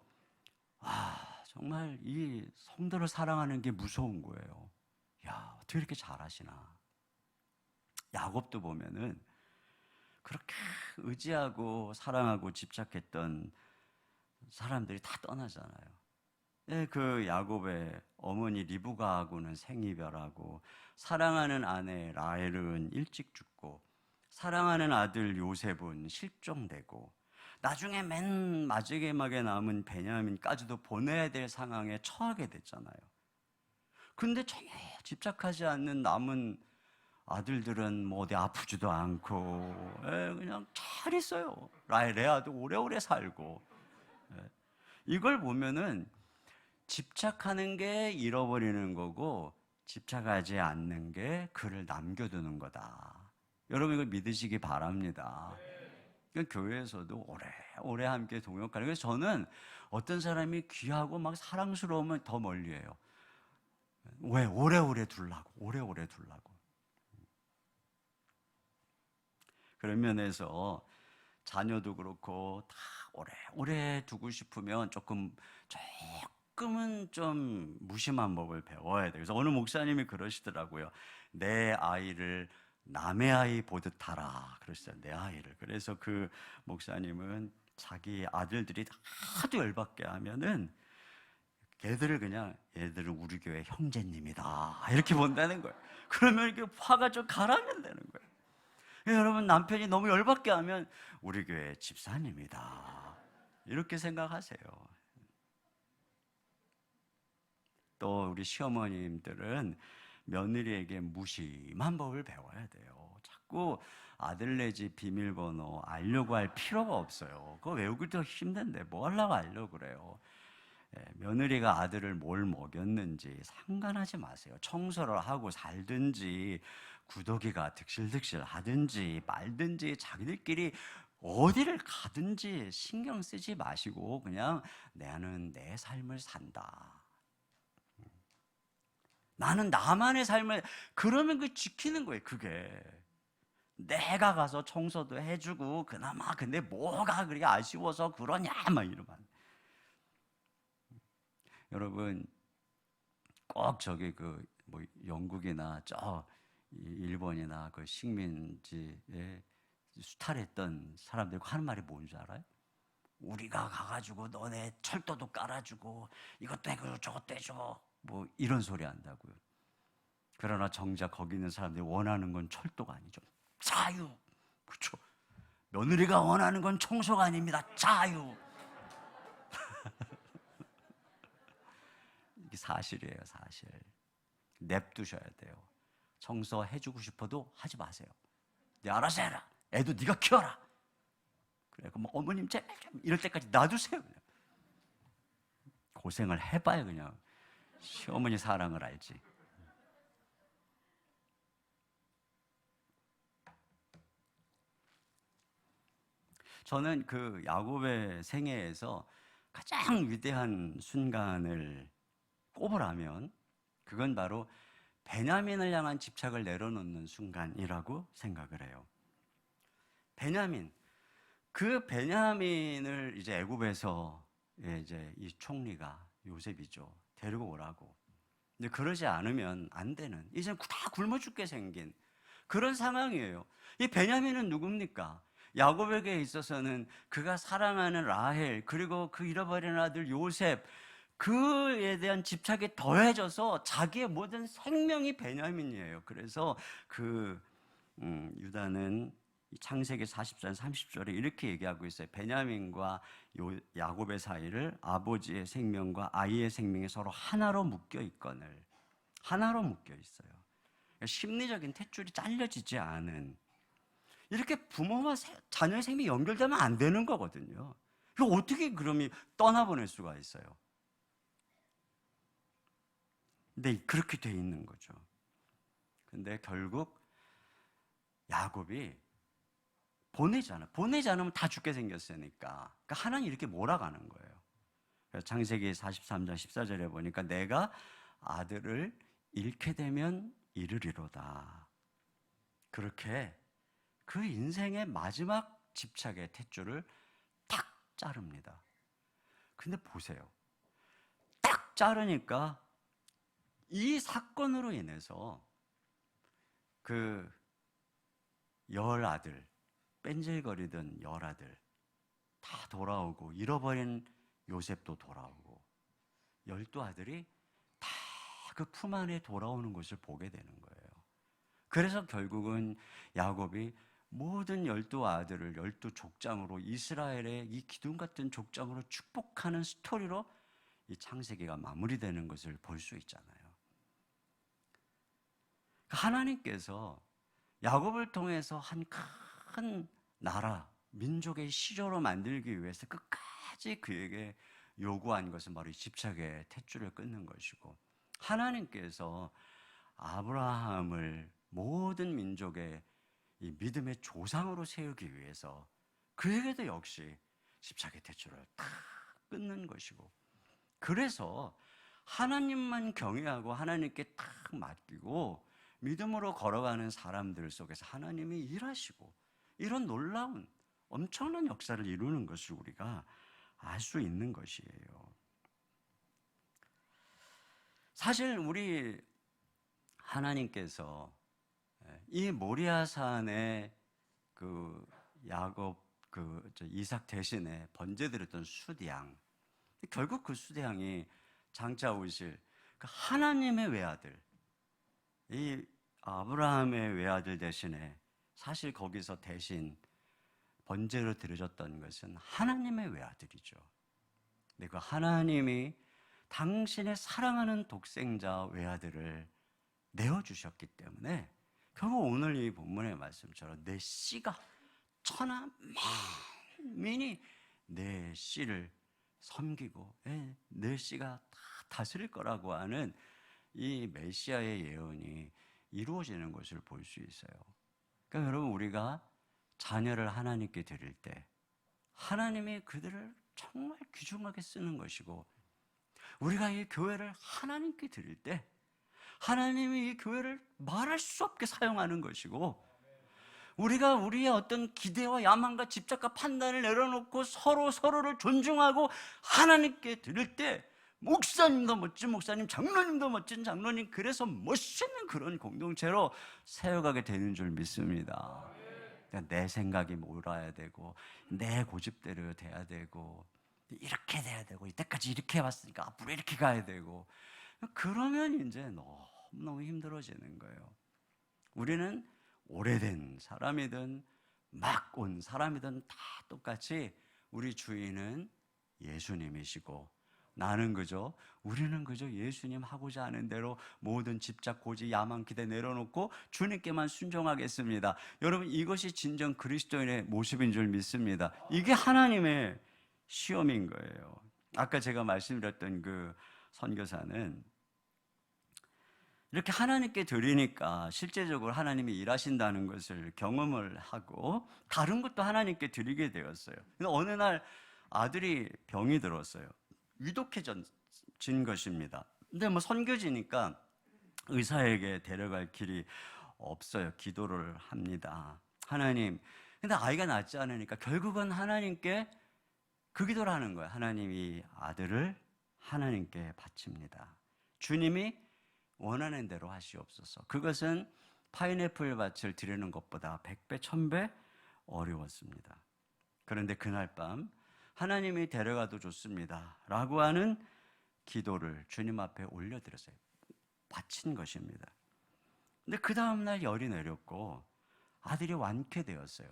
S1: 정말 이 성도를 사랑하는 게 무서운 거예요. 어떻게 이렇게 잘하시나. 야곱도 보면은 그렇게 의지하고 사랑하고 집착했던 사람들이 다 떠나잖아요. 예, 그 야곱의 어머니 리브가하고는 생이별하고, 사랑하는 아내 라헬은 일찍 죽고, 사랑하는 아들 요셉은 실종되고, 나중에 맨 마지막에 남은 베냐민까지도 보내야 될 상황에 처하게 됐잖아요. 근데 전혀 집착하지 않는 남은 아들들은 뭐 어디 아프지도 않고, 그냥 잘 있어요. 레아도 오래오래 살고. 이걸 보면은 집착하는 게 잃어버리는 거고, 집착하지 않는 게 그를 남겨두는 거다. 여러분 이걸 믿으시기 바랍니다. 교회에서도 오래 함께 동역하는. 그래서 저는 어떤 사람이 귀하고 막 사랑스러우면 더 멀리해요. 왜? 오래오래 둘라고. 오래오래 둘라고. 그런 면에서 자녀도 그렇고 다 오래 두고 싶으면 조금은 좀 무심한 법을 배워야 돼요. 그래서 어느 목사님이 그러시더라고요. 내 아이를 남의 아이 보듯 하라 그러시잖아요. 내 아이를. 그래서 그 목사님은 자기 아들들이 하도 열받게 하면은 얘들은 우리 교회 형제님이다 이렇게 본다는 거예요. 그러면 이렇게 화가 좀 가라앉는다는 거예요. 여러분, 남편이 너무 열받게 하면 우리 교회 집사님이다 이렇게 생각하세요. 또 우리 시어머님들은 며느리에게 무심한 법을 배워야 돼요. 자꾸 아들 내지 비밀번호 알려고 할 필요가 없어요. 그거 외우기도 힘든데 뭐 하려고 알려고 그래요. 며느리가 아들을 뭘 먹였는지 상관하지 마세요. 청소를 하고 살든지 구더기가 득실득실 하든지 말든지 자기들끼리 어디를 가든지 신경 쓰지 마시고 그냥 나는 내 삶을 산다. 나는 나만의 삶을, 그러면 그 지키는 거예요. 그게 내가 가서 청소도 해주고 그나마, 근데 뭐가 그렇게 아쉬워서 그러냐 막 이러면. 여러분 꼭 저기 뭐 영국이나 저 일본이나 그 식민지에 수탈했던 사람들이 하는 말이 뭔지 알아요? 우리가 가가지고 너네 철도도 깔아주고 이것도 해주고 저것도 해주고 뭐 이런 소리 한다고요. 그러나 정작 거기 있는 사람들이 원하는 건 철도가 아니죠. 자유. 그렇죠. 며느리가 원하는 건 청소가 아닙니다. 자유. 이게 사실이에요, 사실. 냅두셔야 돼요. 청소해주고 싶어도 하지 마세요. 네 알아서 해라. 애도 네가 키워라. 그래, 그럼 어머님 제발 좀 이럴 때까지 놔두세요. 그냥. 고생을 해봐야 그냥 시어머니 사랑을 알지. 저는 그 야곱의 생애에서 가장 위대한 순간을 꼽으라면 그건 바로 베냐민을 향한 집착을 내려놓는 순간이라고 생각을 해요. 베냐민, 그 베냐민을 이제 애굽에서 이제 이 총리가 요셉이죠. 데리고 오라고. 근데 그러지 않으면 안 되는, 이제 다 굶어 죽게 생긴 그런 상황이에요. 이 베냐민은 누굽니까? 야곱에게 있어서는 그가 사랑하는 라헬, 그리고 그 잃어버린 아들 요셉, 그에 대한 집착이 더해져서 자기의 모든 생명이 베냐민이에요. 그래서 유다는 창세기 44장 30절에 이렇게 얘기하고 있어요. 베냐민과 야곱의 사이를 아버지의 생명과 아이의 생명이 서로 하나로 묶여 있거늘. 하나로 묶여 있어요. 심리적인 탯줄이 잘려지지 않은, 이렇게 부모와 자녀의 생명이 연결되면 안 되는 거거든요. 어떻게 그럼이 떠나보낼 수가 있어요? 근데 그렇게 돼 있는 거죠. 근데 결국 야곱이 보내지 않으면 다 죽게 생겼으니까. 그러니까 하나님 이렇게 몰아가는 거예요. 그래서 창세기 43장 14절에 보니까 내가 아들을 잃게 되면 이르리로다. 그렇게 그 인생의 마지막 집착의 탯줄을 탁 자릅니다. 근데 보세요. 딱 자르니까 이 사건으로 인해서 그 열 아들, 뺀질거리던 열아들 다 돌아오고, 잃어버린 요셉도 돌아오고, 12아들이 다 그 품 안에 돌아오는 것을 보게 되는 거예요. 그래서 결국은 야곱이 모든 12아들을 12족장으로, 이스라엘의 이 기둥 같은 족장으로 축복하는 스토리로 이 창세기가 마무리되는 것을 볼 수 있잖아요. 하나님께서 야곱을 통해서 한 큰 나라, 민족의 시조로 만들기 위해서 끝까지 그에게 요구한 것은 바로 이 집착의 탯줄을 끊는 것이고, 하나님께서 아브라함을 모든 민족의 이 믿음의 조상으로 세우기 위해서 그에게도 역시 집착의 탯줄을 다 끊는 것이고, 그래서 하나님만 경외하고 하나님께 딱 맡기고 믿음으로 걸어가는 사람들 속에서 하나님이 일하시고 이런 놀라운 엄청난 역사를 이루는 것을 우리가 알 수 있는 것이에요. 사실 우리 하나님께서 이 모리아산에 그 야곱 이삭 대신에 번제드렸던 수대양, 결국 그 수대양이 장차 오실 그 하나님의 외아들, 이 아브라함의 외아들 대신에 사실 거기서 대신 번제로 드려졌던 것은 하나님의 외아들이죠. 근데 그 하나님이 당신의 사랑하는 독생자 외아들을 내어주셨기 때문에 결국 오늘 이 본문의 말씀처럼 내 씨가 천하 만민이 내 씨를 섬기고 내 씨가 다 다스릴 거라고 하는 이 메시아의 예언이 이루어지는 것을 볼 수 있어요. 그러니까 여러분, 우리가 자녀를 하나님께 드릴 때 하나님이 그들을 정말 귀중하게 쓰는 것이고, 우리가 이 교회를 하나님께 드릴 때 하나님이 이 교회를 말할 수 없게 사용하는 것이고, 우리가 우리의 어떤 기대와 야망과 집착과 판단을 내려놓고 서로를 존중하고 하나님께 드릴 때 목사님도 멋진 목사님, 장로님도 멋진 장로님, 그래서 멋있는 그런 공동체로 세워가게 되는 줄 믿습니다. 내 생각이 몰아야 되고 내 고집대로 돼야 되고 이렇게 돼야 되고 이때까지 이렇게 해왔으니까 앞으로 이렇게 가야 되고, 그러면 이제 너무너무 힘들어지는 거예요. 우리는 오래된 사람이든 막 온 사람이든 다 똑같이 우리 주인은 예수님이시고, 우리는 그저 예수님 하고자 하는 대로 모든 집착, 고지, 야망, 기대 내려놓고 주님께만 순종하겠습니다. 여러분, 이것이 진정 그리스도인의 모습인 줄 믿습니다. 이게 하나님의 시험인 거예요. 아까 제가 말씀드렸던 그 선교사는 이렇게 하나님께 드리니까 실제적으로 하나님이 일하신다는 것을 경험을 하고 다른 것도 하나님께 드리게 되었어요. 근데 어느 날 아들이 병이 들었어요. 위독해진 것입니다. 근데 선교지니까 의사에게 데려갈 길이 없어요. 기도를 합니다. 하나님, 근데 아이가 낫지 않으니까 결국은 하나님께 그 기도를 하는 거예요. 하나님, 이 아들을 하나님께 바칩니다. 주님이 원하는 대로 하시옵소서. 그것은 파인애플 밭을 드리는 것보다 100배, 1000배 어려웠습니다. 그런데 그날 밤 하나님이 데려가도 좋습니다 라고 하는 기도를 주님 앞에 올려드렸어요. 바친 것입니다. 근데 그 다음날 열이 내렸고 아들이 완쾌되었어요.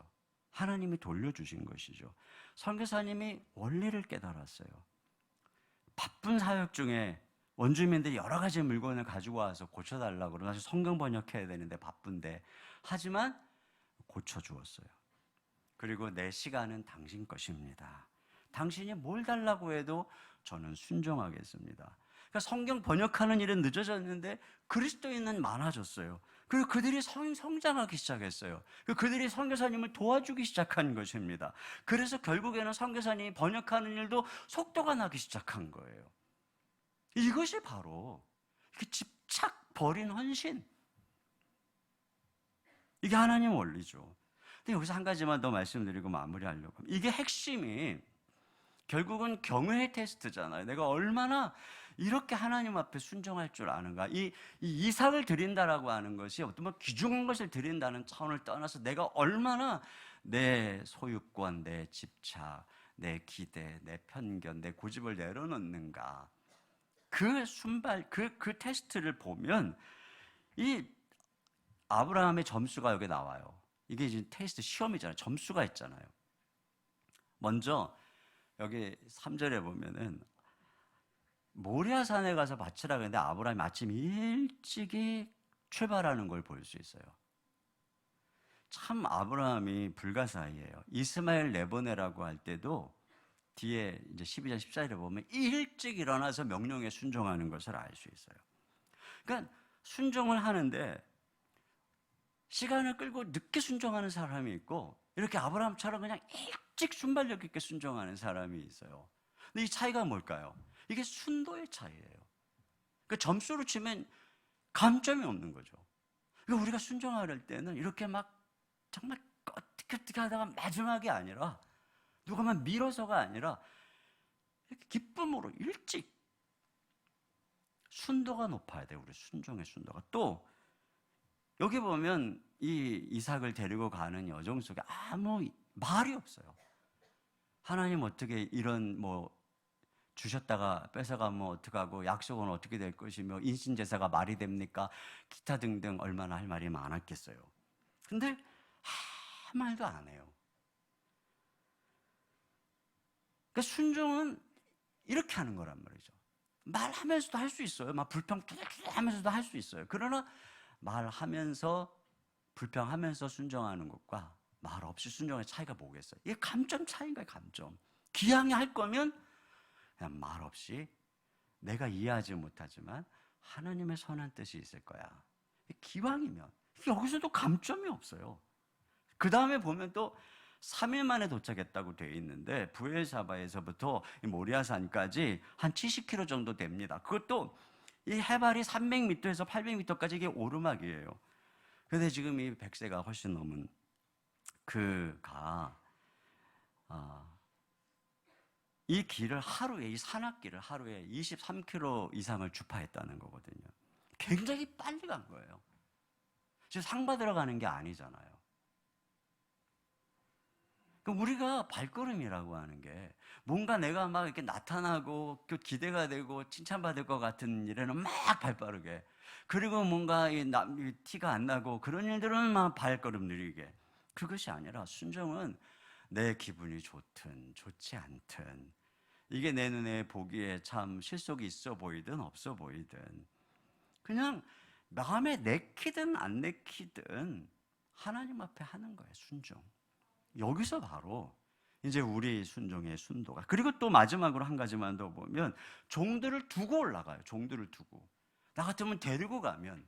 S1: 하나님이 돌려주신 것이죠. 선교사님이 원리를 깨달았어요. 바쁜 사역 중에 원주민들이 여러 가지 물건을 가지고 와서 고쳐달라고 그러고, 사실 성경 번역해야 되는데 바쁜데, 하지만 고쳐주었어요. 그리고 내 시간은 당신 것입니다. 당신이 뭘 달라고 해도 저는 순종하겠습니다. 그러니까 성경 번역하는 일은 늦어졌는데 그리스도인은 많아졌어요. 그리고 그들이 성장하기 시작했어요. 그들이 선교사님을 도와주기 시작한 것입니다. 그래서 결국에는 선교사님이 번역하는 일도 속도가 나기 시작한 거예요. 이것이 바로 집착 버린 헌신, 이게 하나님 원리죠. 근데 여기서 한 가지만 더 말씀드리고 마무리하려고 합니다. 이게 핵심이 결국은 경외의 테스트잖아요. 내가 얼마나 이렇게 하나님 앞에 순종할 줄 아는가? 이 이삭을 드린다라고 하는 것이 어떤 뭐 귀중한 것을 드린다는 차원을 떠나서 내가 얼마나 내 소유권, 내 집착, 내 기대, 내 편견, 내 고집을 내려놓는가? 그 테스트를 보면 이 아브라함의 점수가 여기 나와요. 이게 이제 테스트 시험이잖아요. 점수가 있잖아요. 먼저 여기 3절에 보면은 모리아산에 가서 바치라 그랬는데 아브라함이 아침 일찍이 출발하는 걸 볼 수 있어요. 참 아브라함이 불가사의예요. 이스마엘 내보내라고 할 때도 뒤에 이제 12장 14절에 보면 일찍 일어나서 명령에 순종하는 것을 알 수 있어요. 그러니까 순종을 하는데 시간을 끌고 늦게 순종하는 사람이 있고 이렇게 아브라함처럼 그냥 일찍 순발력 있게 순종하는 사람이 있어요. 근데 이 차이가 뭘까요? 이게 순도의 차이예요. 그 점수로 치면 감점이 없는 거죠. 그러니까 우리가 순종할 때는 이렇게 막 정말 어떻게 하다가 마지막이 아니라 누가만 밀어서가 아니라 이렇게 기쁨으로 일찍 순도가 높아야 돼요. 우리 순종의 순도가. 또 여기 보면 이 이삭을 데리고 가는 여정 속에 아무 말이 없어요. 하나님 어떻게 이런 뭐 주셨다가 뺏어가면 어떡하고 약속은 어떻게 될 것이며 인신제사가 말이 됩니까? 기타 등등 얼마나 할 말이 많았겠어요. 근데 아무 말도 안 해요. 그러니까 순종은 이렇게 하는 거란 말이죠. 말하면서도 할 수 있어요. 막 불평 하면서도 할 수 있어요. 그러나 말하면서 불평하면서 순종하는 것과 말 없이 순종의 차이가 뭐겠어요? 이게 감점 차이인가요? 감점. 기왕에 할 거면 그냥 말 없이 내가 이해하지 못하지만 하나님의 선한 뜻이 있을 거야. 기왕이면 여기서도 감점이 없어요. 그 다음에 보면 또 3일 만에 도착했다고 되어 있는데 부엘사바에서부터 모리아산까지 한 70km 정도 됩니다. 그것도 이 해발이 300m에서 800m까지 이게 오르막이에요. 그런데 지금 이 100세가 훨씬 넘은 그가 이 길을 하루에, 이 산악길을 하루에 23km 이상을 주파했다는 거거든요. 굉장히 빨리 간 거예요. 지금 상 받으러 가는 게 아니잖아요. 우리가 발걸음이라고 하는 게 뭔가 내가 막 이렇게 나타나고 기대가 되고 칭찬받을 것 같은 일에는 막 발빠르게, 그리고 뭔가 티가 안 나고 그런 일들은 막 발걸음 느리게. 그것이 아니라 순종은 내 기분이 좋든 좋지 않든, 이게 내 눈에 보기에 참 실속이 있어 보이든 없어 보이든 그냥 마음에 내키든 안 내키든 하나님 앞에 하는 거예요. 순종. 여기서 바로 이제 우리 순종의 순도가. 그리고 또 마지막으로 한 가지만 더 보면 종들을 두고 올라가요. 종들을 두고. 나 같으면 데리고 가면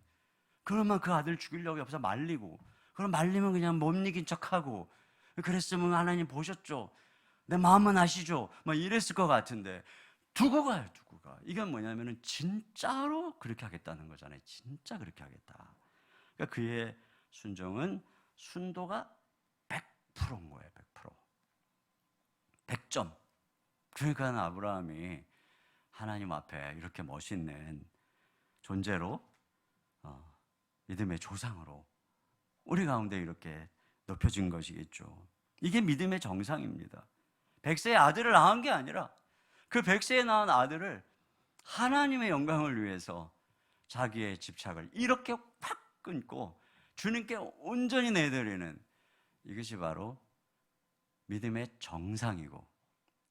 S1: 그러면 그 아들 죽이려고 옆에서 말리고, 그럼 말리면 그냥 못 이긴 척하고, 그랬으면 하나님 보셨죠, 내 마음은 아시죠, 막 이랬을 것 같은데 두고 가요. 두고 가. 이건 뭐냐면은 진짜로 그렇게 하겠다는 거잖아요. 진짜 그렇게 하겠다. 그러니까 그의 순종은 순도가 100%인 거예요. 100%. 100점. 그러니까 아브라함이 하나님 앞에 이렇게 멋있는 존재로, 믿음의 조상으로 우리 가운데 이렇게 높여진 것이겠죠. 이게 믿음의 정상입니다. 100세의 아들을 낳은 게 아니라 그 100세에 낳은 아들을 하나님의 영광을 위해서 자기의 집착을 이렇게 확 끊고 주님께 온전히 내드리는, 이것이 바로 믿음의 정상이고,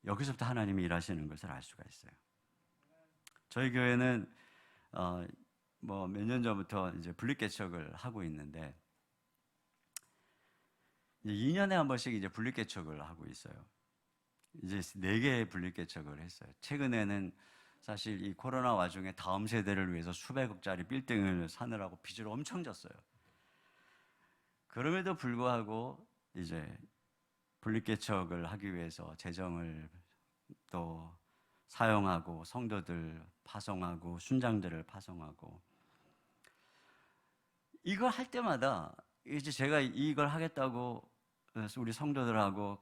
S1: 여기서부터 하나님이 일하시는 것을 알 수가 있어요. 저희 교회는 몇 년 전부터 이제 분립개척을 하고 있는데, 이제 2년에 한 번씩 이제 분립개척을 하고 있어요. 이제 4개의 분립개척을 했어요. 최근에는 사실 이 코로나 와중에 다음 세대를 위해서 수백억짜리 빌딩을 사느라고 빚을 엄청 졌어요. 그럼에도 불구하고 이제 분립개척을 하기 위해서 재정을 또 사용하고 성도들 파송하고 순장들을 파송하고, 이걸 할 때마다 이제 제가 이걸 하겠다고 우리 성도들하고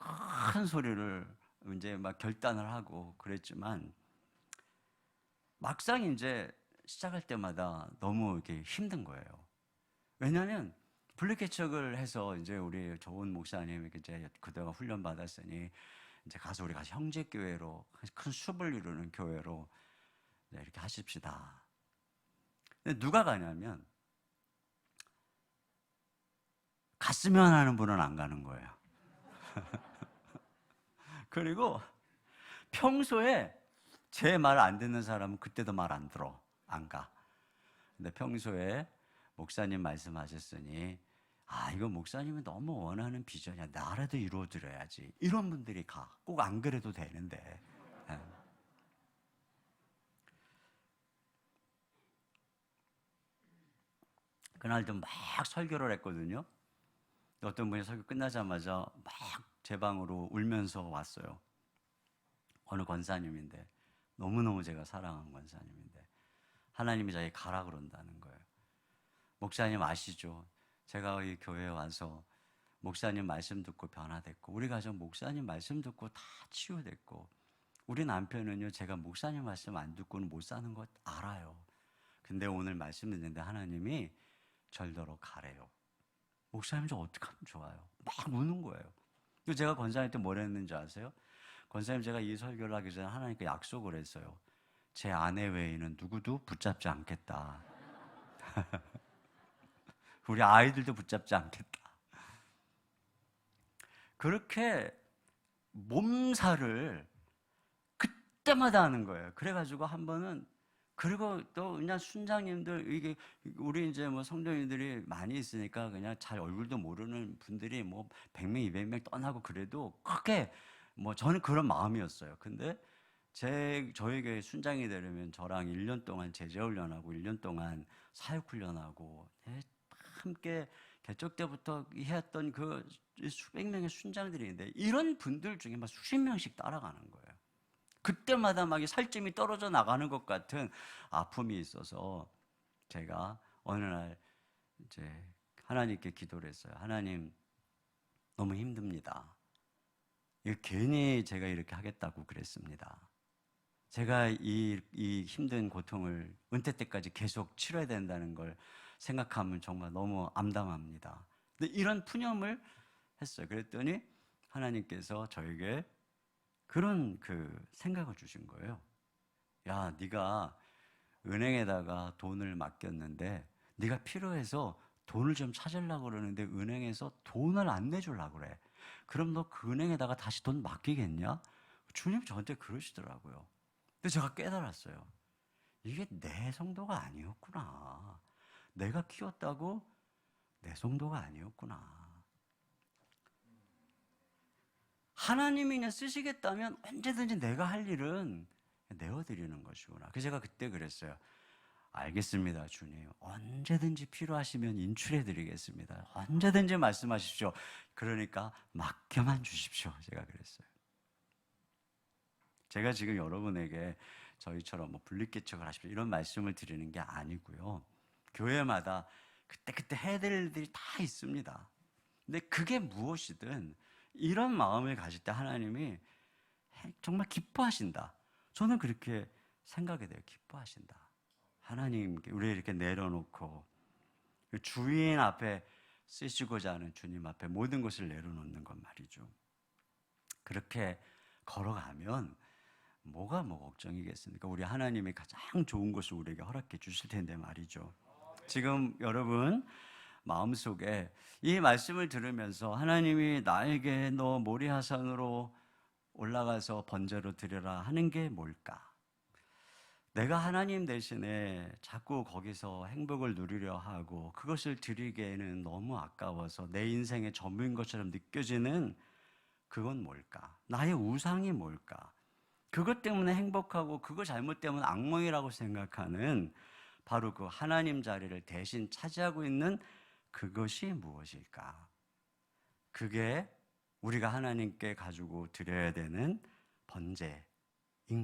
S1: 큰 소리를 이제 막 결단을 하고 그랬지만 막상 이제 시작할 때마다 너무 이렇게 힘든 거예요. 왜냐하면 분리개척을 해서 이제 우리 좋은 목사님에게 이제 그동안 훈련 받았으니 이제 가서 우리 같이 형제교회로 큰 숲을 이루는 교회로 이렇게 하십시다. 근데 누가 가냐면 갔으면 하는 분은 안 가는 거예요. 그리고 평소에 제 말 안 듣는 사람은 그때도 말 안 들어, 안 가. 근데 평소에 목사님 말씀하셨으니 이거 목사님이 너무 원하는 비전이야, 나라도 이루어드려야지, 이런 분들이 가. 꼭 안 그래도 되는데. 그날도 막 설교를 했거든요. 어떤 분이 설교 끝나자마자 막 제 방으로 울면서 왔어요. 어느 권사님인데, 너무너무 제가 사랑하는 권사님인데 하나님이 자기 가라 그런다는 거예요. 목사님 아시죠? 제가 이 교회에 와서 목사님 말씀 듣고 변화됐고, 우리 가정 목사님 말씀 듣고 다 치유됐고, 우리 남편은요, 제가 목사님 말씀 안 듣고는 못 사는 것 알아요. 근데 오늘 말씀 듣는데 하나님이 절더러 가래요. 목사님 저 어떡하면 좋아요? 막 우는 거예요. 그리고 제가 권사님한테 뭐라 했는지 아세요? 권사님, 제가 이 설교를 하기 전에 하나님께 약속을 했어요. 제 아내 외에는 누구도 붙잡지 않겠다. 우리 아이들도 붙잡지 않겠다. 그렇게 몸살을 그때마다 하는 거예요. 그래가지고 한 번은, 그리고 또 그냥 순장님들, 이게 우리 이제 뭐 성도님들이 많이 있으니까 그냥 잘 얼굴도 모르는 분들이 뭐 100명, 200명 떠나고 그래도 크게 뭐 저는 그런 마음이었어요. 근데 저희 교회 순장이 되려면 저랑 1년 동안 제자훈련하고 1년 동안 사역훈련하고 함께 개척 때부터 했던 그 수백 명의 순장들인데, 이런 분들 중에 막 수십 명씩 따라가는 거예요. 그때마다 막 살점이 떨어져 나가는 것 같은 아픔이 있어서 제가 어느 날 이제 하나님께 기도를 했어요. 하나님, 너무 힘듭니다. 이거 괜히 제가 이렇게 하겠다고 그랬습니다. 제가 이 힘든 고통을 은퇴 때까지 계속 치러야 된다는 걸 생각하면 정말 너무 암담합니다. 근데 이런 푸념을 했어요. 그랬더니 하나님께서 저에게 그런 생각을 주신 거예요. 야, 네가 은행에다가 돈을 맡겼는데 네가 필요해서 돈을 좀 찾으려고 그러는데 은행에서 돈을 안 내주려고 그래. 그럼 너 그 은행에다가 다시 돈 맡기겠냐? 주님 저한테 그러시더라고요. 근데 제가 깨달았어요. 이게 내 성도가 아니었구나. 내가 키웠다고 내 성도가 아니었구나. 하나님이 그냥 쓰시겠다면 언제든지 내가 할 일은 내어드리는 것이구나. 그래서 제가 그때 그랬어요. 알겠습니다, 주님. 언제든지 필요하시면 인출해드리겠습니다. 언제든지 말씀하십시오. 그러니까 맡겨만 주십시오. 제가 그랬어요. 제가 지금 여러분에게 저희처럼 뭐 분리개척을 하십시오 이런 말씀을 드리는 게 아니고요. 교회마다 그때그때 해야 될 일들이 다 있습니다. 근데 그게 무엇이든 이런 마음을 가질 때 하나님이 정말 기뻐하신다. 저는 그렇게 생각이 돼요. 기뻐하신다. 하나님, 우리 이렇게 내려놓고 주인 앞에 쓰시고자 하는 주님 앞에 모든 것을 내려놓는 것 말이죠. 그렇게 걸어가면 뭐가 걱정이겠습니까? 우리 하나님이 가장 좋은 것을 우리에게 허락해 주실 텐데 말이죠. 지금 여러분 마음속에 이 말씀을 들으면서 하나님이 나에게 너 모리아산으로 올라가서 번제로 드려라 하는 게 뭘까? 내가 하나님 대신에 자꾸 거기서 행복을 누리려 하고 그것을 드리기에는 너무 아까워서 내 인생의 전부인 것처럼 느껴지는 그건 뭘까? 나의 우상이 뭘까? 그것 때문에 행복하고 그거 잘못되면 악몽이라고 생각하는 바로 그 하나님 자리를 대신 차지하고 있는 그것이 무엇일까? 그게 우리가 하나님께 가지고 드려야 되는 번제인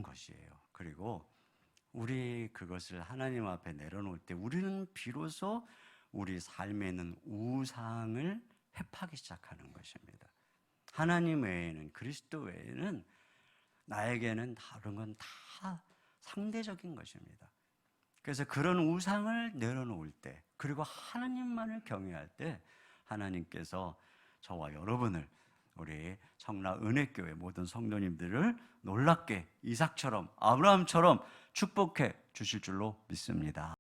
S1: 것이에요. 그리고 우리 그것을 하나님 앞에 내려놓을 때 우리는 비로소 우리 삶에는 우상을 회파하기 시작하는 것입니다. 하나님 외에는, 그리스도 외에는 나에게는 다른 건 다 상대적인 것입니다. 그래서 그런 우상을 내려놓을 때, 그리고 하나님만을 경외할 때 하나님께서 저와 여러분을, 우리 청라 은혜교회 모든 성도님들을 놀랍게 이삭처럼 아브라함처럼 축복해 주실 줄로 믿습니다.